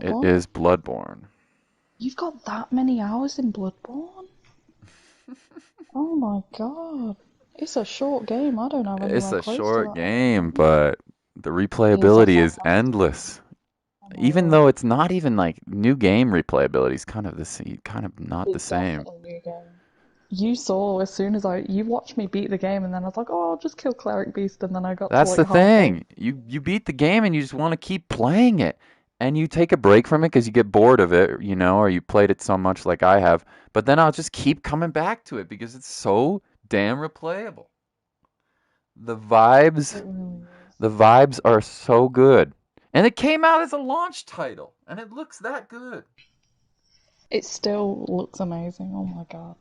It Bloodborne? is Bloodborne. You've got that many hours in Bloodborne? Oh my God. It's a short game. I don't have It's anywhere a close to short that many game, hours. but the It is a replayability is fantastic game. endless. I know Even it. though it's not even like new game replayability is kind of kind of not the It's same. definitely new game. You saw as soon as you watched me beat the game, and then I was like, oh, I'll just kill Cleric Beast, and then I got to That's like the halfway. thing. You beat the game and you just want to keep playing it. And you take a break from it because you get bored of it, or you played it so much like I have. But then I'll just keep coming back to it because it's so damn replayable. The vibes, It really is. the vibes are so good. And it came out as a launch title and it looks that good. It still looks amazing. Oh my God.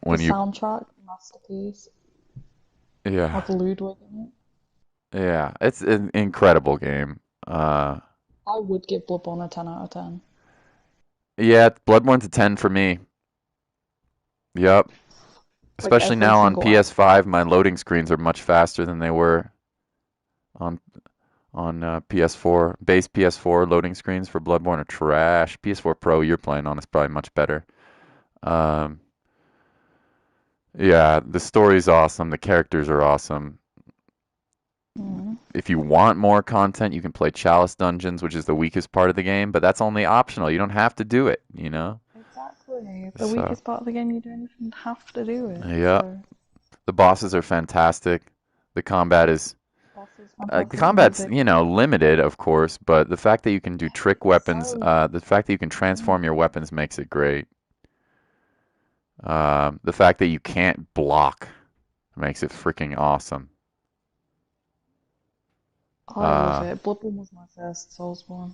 The When you soundtrack, masterpiece. Yeah. Has Ludwig in it. Yeah, it's an incredible game. Uh I would give Bloodborne a 10 out of 10. yeah, Bloodborne's a 10 for me. Yep. Like Especially every now on single aspect. PS5, my loading screens are much faster than they were on PS4. Base PS4 loading screens for Bloodborne are trash. PS4 Pro you're playing on is probably much better. Um, yeah, the story's awesome. The characters are awesome. Mm, If you want more content, you can play Chalice Dungeons, which is the weakest part of the game, but that's only optional. You don't have to do it. exactly. The So, weakest part of the game, you don't even have to do it. yeah, So, the bosses are fantastic. The combat is boss is The fantastic. combat's, Music. limited, of course, but the fact that you can do trick It's weapons, so the fact that you can good. transform your weapons makes it great. The fact that you can't block makes it freaking awesome. I love Uh, it. Bloodborne was my first Soulsborne.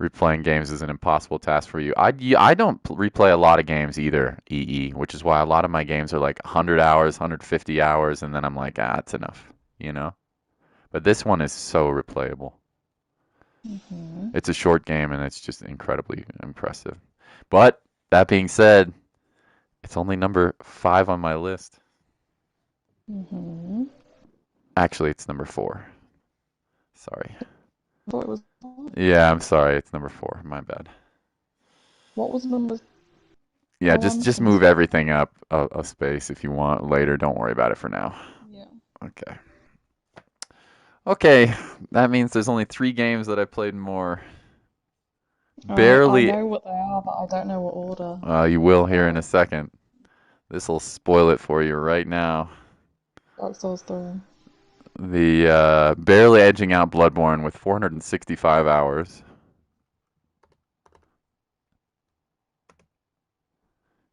Replaying games is an impossible task for you. I don't replay a lot of games either, EE, which is why a lot of my games are like 100 hours, 150 hours, and then I'm like, that's enough, you know? But this one is so replayable. Hmm. It's a short game and it's just incredibly impressive. But that being said, it's only number five on my list. Hmm. Actually, it's number four. Sorry. I thought it was. Yeah, I'm sorry. It's number four. My bad. What was number Yeah, one? just Number move seven? everything up a space if you want later. Don't worry about it for now. Yeah. Okay. Okay, that means there's only three games that I played more. I Barely. know what they are, but I don't know what order You will they here in are. a second. This will spoil it for you right now. Dark Souls 3. The barely edging out Bloodborne with 465 hours.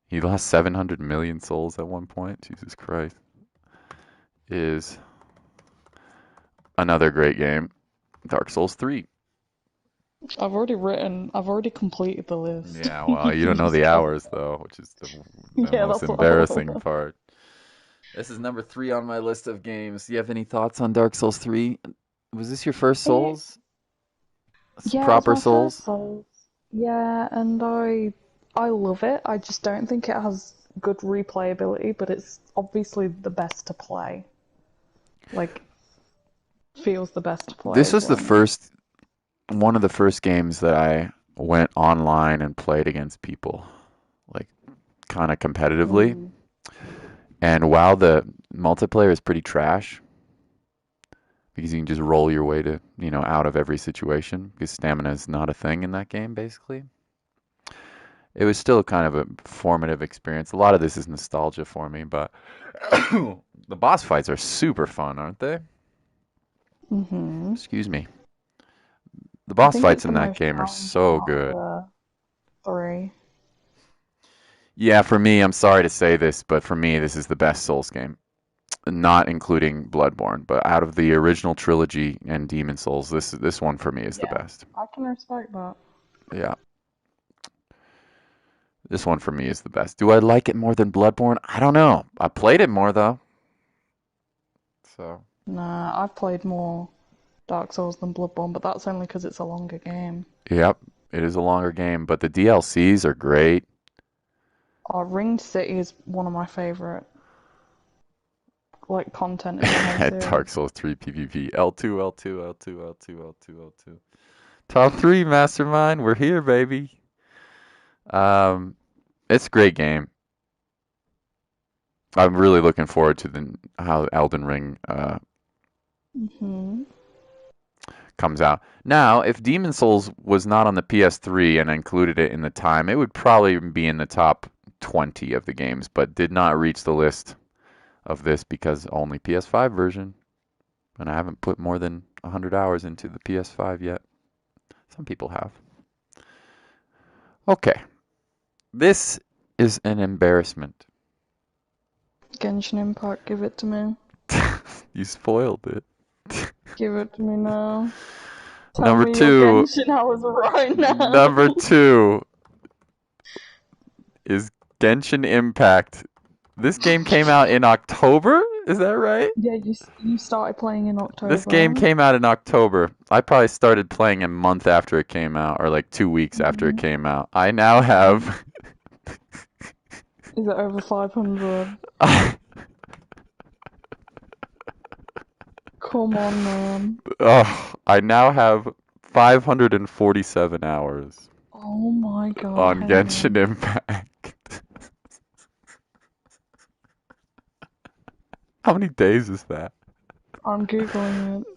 He lost 700 million souls at one point. Jesus Christ. Is another great game. Dark Souls 3. I've already completed the list. Yeah, well, you don't know the So, hours though, which is the yeah, most that's what I embarrassing thought. part. This is number three on my list of games. Do you have any thoughts on Dark Souls 3? Was this your first It, Souls? yeah, it was Proper my Souls? first Souls. Yeah, and I love it. I just don't think it has good replayability, but it's obviously the best to play. Like, feels the best to play This as was the well. first, one of the first games that I went online and played against people, like kind of competitively. Mm. And while the multiplayer is pretty trash, because you can just roll your way to, out of every situation because stamina is not a thing in that game, basically. It was still kind of a formative experience. A lot of this is nostalgia for me, but the boss fights are super fun, aren't they? Hmm. Excuse me. The I boss think fights it's the in that most game are challenging so out of good. the three. Yeah, for me, I'm sorry to say this, but for me, this is the best Souls game. Not including Bloodborne, but out of the original trilogy and Demon Souls, this one for me is the Yeah, best. I can respect that. Yeah, this one for me is the best. Do I like it more than Bloodborne? I don't know. I played it more though. So, Nah, I've played more Dark Souls than Bloodborne, but that's only because it's a longer game. yep, it is a longer game, but the DLCs are great. Ringed City is one of my favorite like content in the whole Dark series. Souls 3 PvP. L2, L2, L2, L2, L2, L2. Top 3 Mastermind. We're here, baby. Um, it's a great game. I'm really looking forward to the how Elden Ring Hmm. comes out. Now, if Demon Souls was not on the PS3 and included it in the time, it would probably be in the top 20 of the games, but did not reach the list of this because only PS5 version, and I haven't put more than 100 hours into the PS5 yet. Some people have. Okay, this is an embarrassment. Genshin Impact, give it to me. You spoiled it. Give it to me now. Tell Number me your two, Genshin hours right now. number two is Genshin Impact. This game came out in October? Is that right? Yeah, you started playing in This game October. came out in October. I probably started playing a month after it came out, or like 2 weeks after it Hmm. came out. I now have. Is it over 500? Come on, man. I now have 547 hours Oh my on god. Genshin Impact. How many days is that? I'm googling it.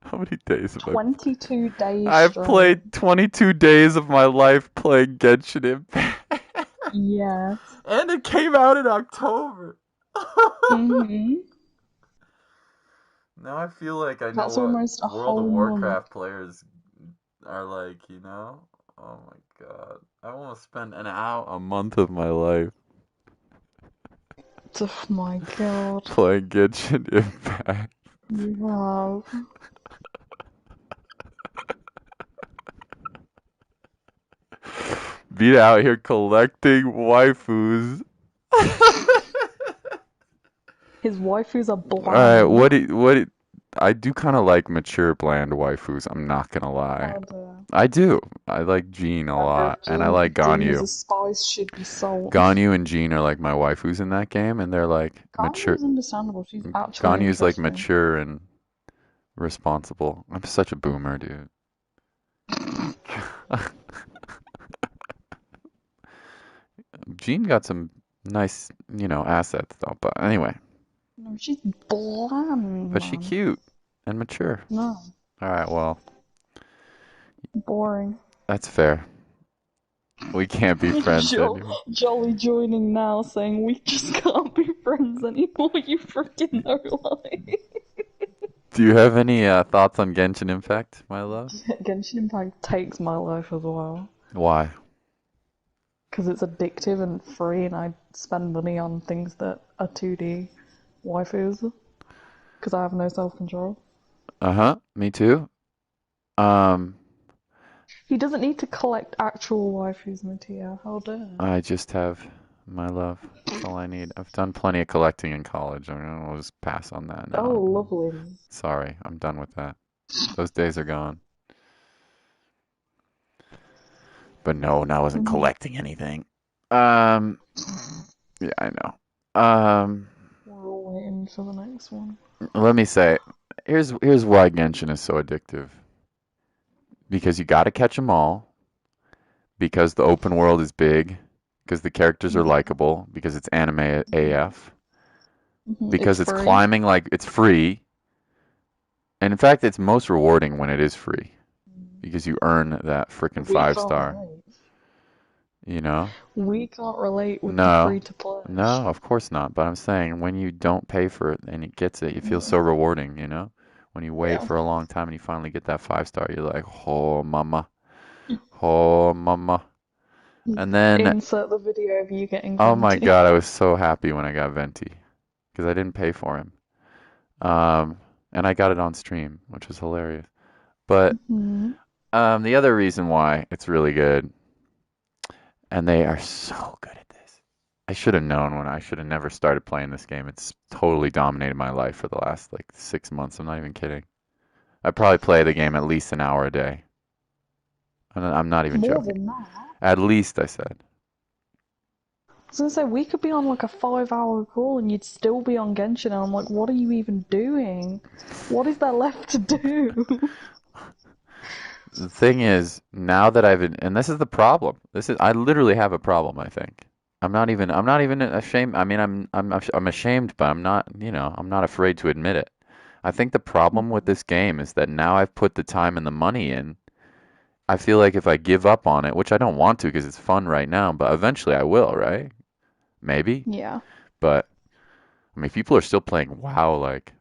How many days have I? 22 days I've straight. played 22 days of my life playing Genshin Impact. Yes. And it came out in October. Hmm. Now I feel like I know That's what almost a World of whole month. Warcraft players are like. Oh my god. I want to spend a month of my life Oh my god. playing Genshin Impact. You have. Be out here collecting waifus. His waifus are Alright, bland. I do kind of like mature, bland waifus, I'm not gonna lie. Oh dear. I do. I like Jean a Remember, lot, if and I like Jean is Ganyu. a spice, she'd be salt. Ganyu and Jean are like my waifus in that game, and they're like mature. Ganya's understandable. She's actually Ganyu's like interesting. mature and responsible. I'm such a boomer, dude. Jean got some nice, assets though. But anyway, No, she's bland, but she man. cute and mature. No, All right, well, boring. that's fair. We can't be friends anymore. Jolly joining now saying we just can't be friends anymore, you freaking no lie. Do you have any thoughts on Genshin Impact, my love? Genshin Impact takes my life as well. Why? Because it's addictive and free, and I spend money on things that are 2D waifus. Because I have no self control. Uh-huh. Me too. Um, He doesn't need to collect actual waifus, Mattia. How dare. I just have my love. That's all I need. I've done plenty of collecting in college. I'll just pass on that Oh, now. lovely. Sorry, I'm done with that. Those days are gone. But no, I wasn't Mhm. collecting anything. Um, yeah, I know. We're all waiting for the next one. Let me say, here's why Genshin is so addictive. Because you got to catch them all. Because the open world is big. Because the characters are Mhm. likable. Because it's anime AF. Mhm. It's Because it's free. climbing like it's free. And in fact, it's most rewarding when it is free because you earn that freaking We five can't star, relate. you know? We can't relate with the No, free to play. no, of course not. But I'm saying when you don't pay for it and it gets it, it feels Mm, so rewarding, you know? When you wait yeah. for a long time and you finally get that five star, you're like, oh, mama, oh, mama. And then, Insert the video of you getting oh my venti. God, I was so happy when I got Venti because I didn't pay for him. Um, and I got it on stream, which was hilarious. But Hmm. the other reason why it's really good, and they are so good at this. I should have known when I should have never started playing this game. It's totally dominated my life for the last like 6 months. I'm not even kidding. I probably play the game at least an hour a day. I'm not even More joking. than that. At least I said. I was gonna say we could be on like a 5 hour call and you'd still be on Genshin and I'm like, what are you even doing? What is there left to do? The thing is, now that and this is the problem. I literally have a problem, I think. I'm not even ashamed. I mean, I'm ashamed, but I'm not afraid to admit it. I think the problem with this game is that now I've put the time and the money in. I feel like if I give up on it, which I don't want to because it's fun right now, but eventually I will, right? Maybe. Yeah. But I mean, people are still playing WoW like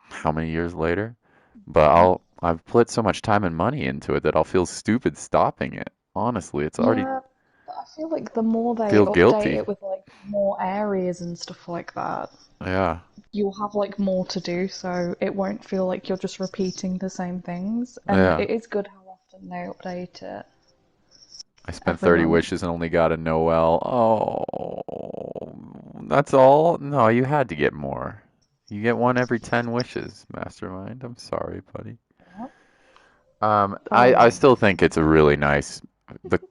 how many years later? But I've put so much time and money into it that I'll feel stupid stopping it. Honestly, it's already Yeah, but I feel like the more they feel update guilty. it with like more areas and stuff like that, Yeah. you'll have like more to do, so it won't feel like you're just repeating the same things. And Yeah. it is good how often they update it I spent every 30 month. wishes and only got a Noel. Oh, that's all? No, you had to get more. You get one every 10 wishes, Mastermind. I'm sorry, buddy. Yep. I Oh, still think it's a really nice.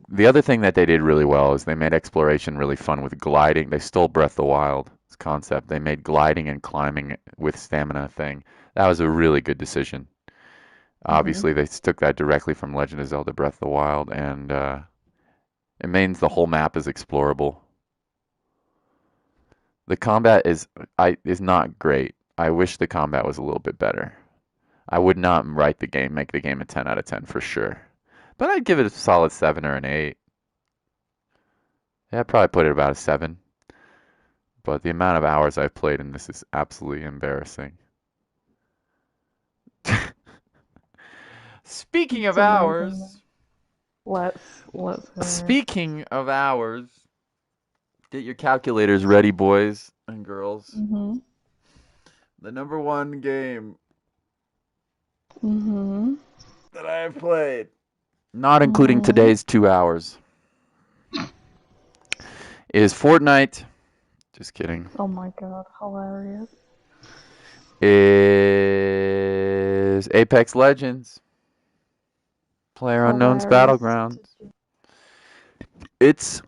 The other thing that they did really well is they made exploration really fun with gliding. They stole Breath of the Wild's concept. They made gliding and climbing with stamina a thing. That was a really good decision. hmm. Obviously, they took that directly from Legend of Zelda Breath of the Wild, and it means the whole map is explorable. The combat is not great. I wish the combat was a little bit better. I would not make the game a 10 out of 10 for sure. But I'd give it a solid 7 or an 8. Yeah, I'd probably put it about a 7. But the amount of hours I've played in this is absolutely embarrassing. Speaking of It's amazing though. hours, Let's hear it. speaking of hours, get your calculators ready, boys and girls. Mhm. The number one game Mhm. that I have played, not including Mhm. today's 2 hours, is Fortnite. Just kidding. Oh my god, hilarious. Is Apex Legends, PlayerUnknown's Hilarious. Battlegrounds. It's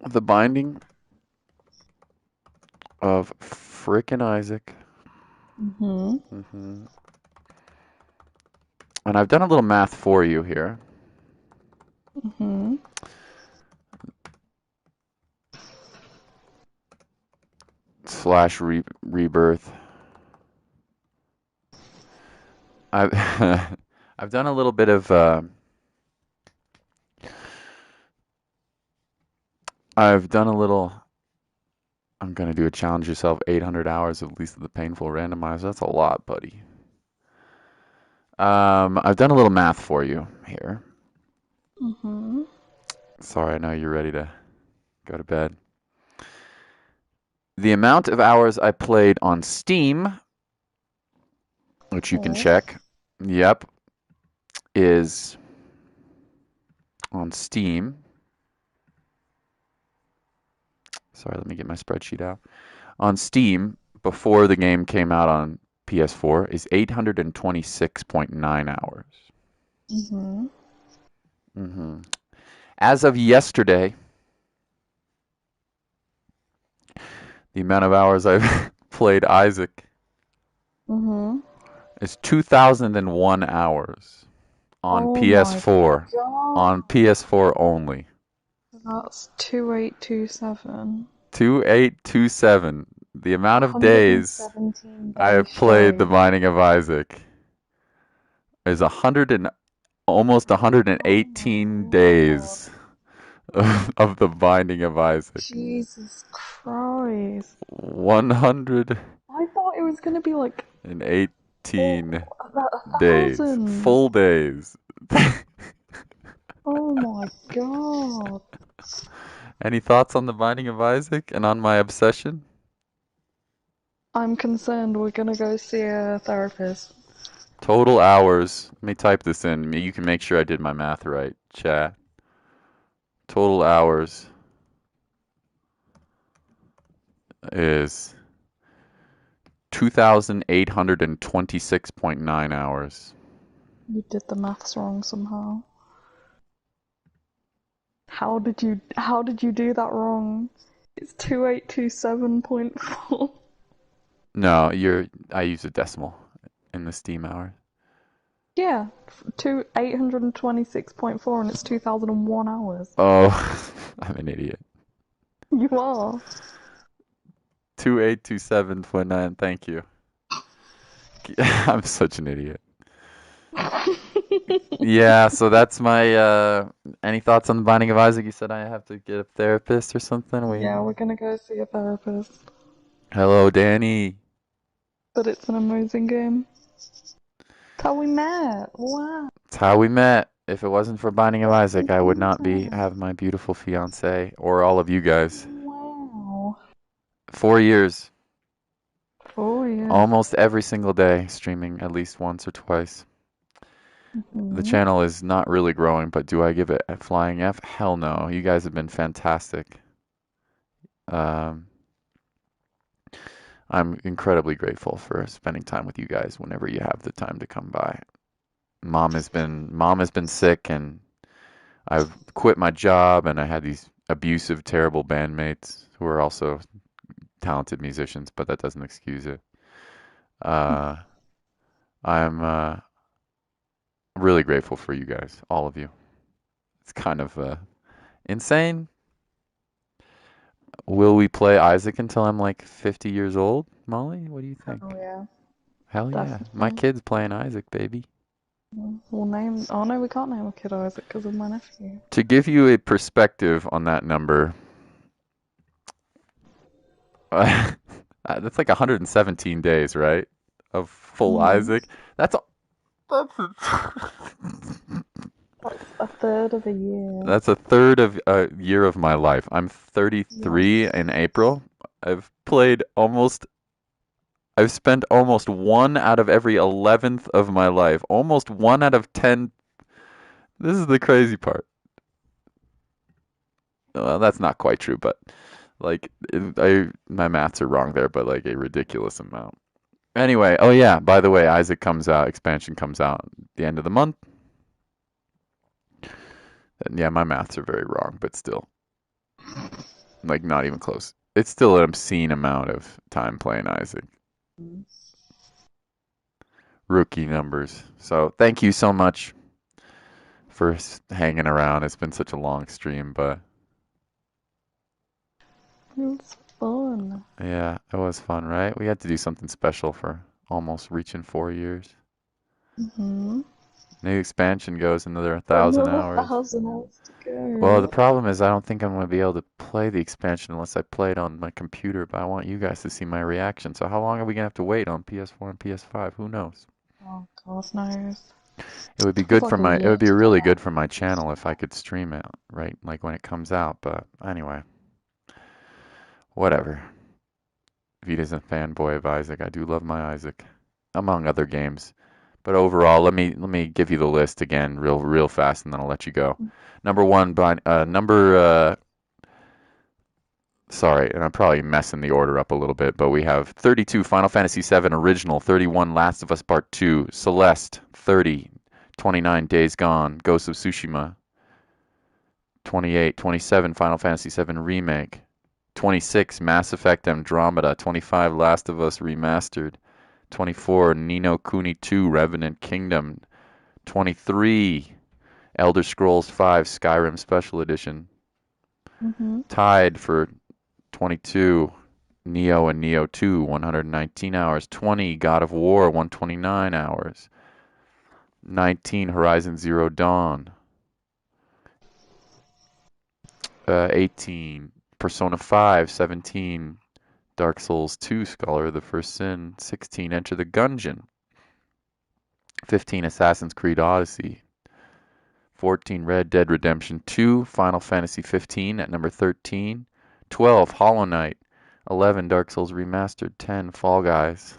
the binding of frickin' Isaac. Mhm. hmm And I've done a little math for you here. Mhm. Slash rebirth. I've I've done a little bit of I've done a little I'm gonna do a challenge yourself 800 hours of least of the painful randomizer. That's a lot, buddy. I've done a little math for you here. Mhm. Sorry, I know you're ready to go to bed. The amount of hours I played on Steam, which you can Yes. check, yep, is on Steam. Sorry, let me get my spreadsheet out. On Steam, before the game came out on PS4, is 826.9 hours. Mhm. hmm As of yesterday, the amount of hours I've played Isaac Mhm. is 2,001 hours on Oh my PS4. On god. PS4 only. That's 2827. 2827. The amount of days 117 I days have played The straight. Binding of Isaac. is almost Oh my 118 lord. days of the Binding of Isaac. Jesus Christ. 118 I thought it was gonna be like about a days, thousand. full days. Oh my god. Any thoughts on the Binding of Isaac and on my obsession? I'm concerned we're gonna go see a therapist. Total hours. Let me type this in. You can make sure I did my math right. Chat. Total hours is 2,826.9 hours. You did the maths wrong somehow. How did you do that wrong? It's 2827.4. No, I use a decimal in the Steam hours. Yeah, two 826.4 and it's 2001 hours. Oh, I'm an idiot. You are. 2827.9. Thank you. I'm such an idiot. Yeah, so that's my any thoughts on the Binding of Isaac? You said I have to get a therapist or something. Yeah, we're gonna go see a therapist. Hello, Danny. But it's an amazing game. That's how we met. Wow. It's how we met. If it wasn't for Binding of That's Isaac, I would not be amazing. have my beautiful fiance or all of you guys. Wow. 4 years, 4 years. almost every single day, streaming at least once or twice. The Hmm. channel is not really growing, but do I give it a flying F? Hell no. You guys have been fantastic. Um, I'm incredibly grateful for spending time with you guys whenever you have the time to come by. Mom has been sick, and I've quit my job, and I had these abusive, terrible bandmates who are also talented musicians, but that doesn't excuse it. Uh, I'm really grateful for you guys, all of you. It's kind of insane. Will we play Isaac until I'm like 50 years old, Molly? What do you Oh think? yeah, Hell yeah. My definitely. kid's playing Isaac, baby. We'll name. Oh no, we can't name a kid Isaac because of my nephew. To give you a perspective on that number, that's like 117 days, right? Of full Hmm. Isaac. That's a, that's That's a third of a year. that's a third of a year of my life. I'm 33 Yes. in April. I've played almost I've spent almost 1 out of every 11th of my life. Almost 1 out of 10. This is the crazy part. Well, that's not quite true, but like my maths are wrong there, but like a ridiculous amount. Anyway, oh yeah, by the way, Isaac comes out, expansion comes out at the end of the month. And yeah, my maths are very wrong, but still, like not even close. It's still an obscene amount of time playing Isaac. Rookie numbers. So thank you so much for hanging around. It's been such a long stream, but It's fun. yeah, it was fun, right? We had to do something special for almost reaching 4 years. Hmm. New expansion goes another Got 1,000 another hours. 1,000 hours to Well, the go. problem is I don't think I'm going to be able to play the expansion unless I play it on my computer, but I want you guys to see my reaction. So how long are we going to have to wait on PS4 and PS5? Who knows? Oh, God knows. It's like a It would year be to really go. good for my channel if I could stream it, right? Like when it comes out, but anyway, whatever. Vita's a fanboy of Isaac. I do love my Isaac, among other games. But overall, let me give you the list again, real fast, and then I'll let you go. Number one, sorry, and I'm probably messing the order up a little bit, but we have 32 Final Fantasy VII Original, 31 Last of Us Part 2, Celeste, 30, 29 Days Gone, Ghost of Tsushima, 28, 27 Final Fantasy VII Remake, 26 Mass Effect Andromeda, 25 Last of Us Remastered, 24 Ni no Kuni 2 Revenant Kingdom, 23 Elder Scrolls V Skyrim Special Edition, Hmm. tied for 22 Neo and Neo 2 119 hours, 20 God of War 129 hours, 19, Horizon Zero Dawn. 18, Persona 5. 17, Dark Souls 2, Scholar of the First Sin. 16, Enter the Gungeon. 15, Assassin's Creed Odyssey. 14, Red Dead Redemption 2. Final Fantasy 15 at number 13. 12, Hollow Knight. 11, Dark Souls Remastered. 10, Fall Guys.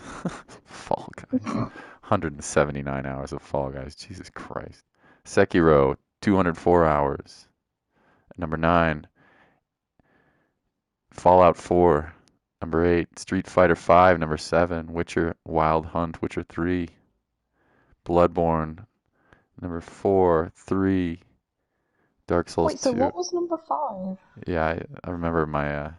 Fall Guys. 179 hours of Fall Guys. Jesus Christ. Sekiro, 204 hours. Number 9, Fallout 4. Number 8, Street Fighter 5. Number 7, Witcher Wild Hunt. Witcher 3. Bloodborne. Number 4, 3. Dark Souls Wait, so 2. what was number 5? Yeah, I remember my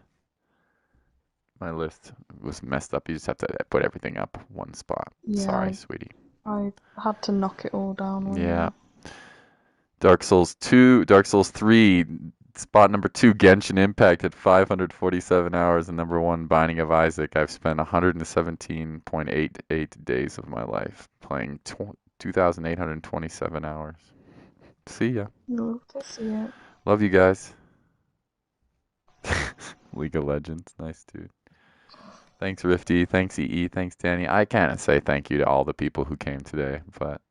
list was messed up. You just have to put everything up one spot. Sorry, Yeah, sweetie. I had to knock it all down one Yeah. day. Dark Souls 2, Dark Souls 3, spot number 2, Genshin Impact at 547 hours, and number 1, Binding of Isaac. I've spent 117.88 days of my life playing 2,827 hours. See ya. You love to see it. Love you guys. League of Legends. Nice, dude. Thanks, Rifty. Thanks, EE. Thanks, Danny. I can't say thank you to all the people who came today, but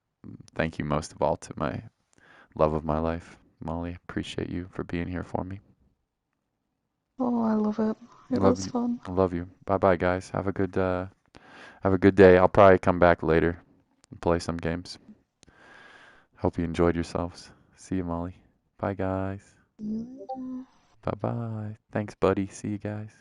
thank you most of all to my love of my life, Molly. Appreciate you for being here for me. Oh, I love it. It Love was you. fun. Love you. Bye bye, guys. Have a good day. I'll probably come back later and play some games. Hope you enjoyed yourselves. See you, Molly. Bye, guys. See you later. Bye bye. Thanks, buddy. See you guys.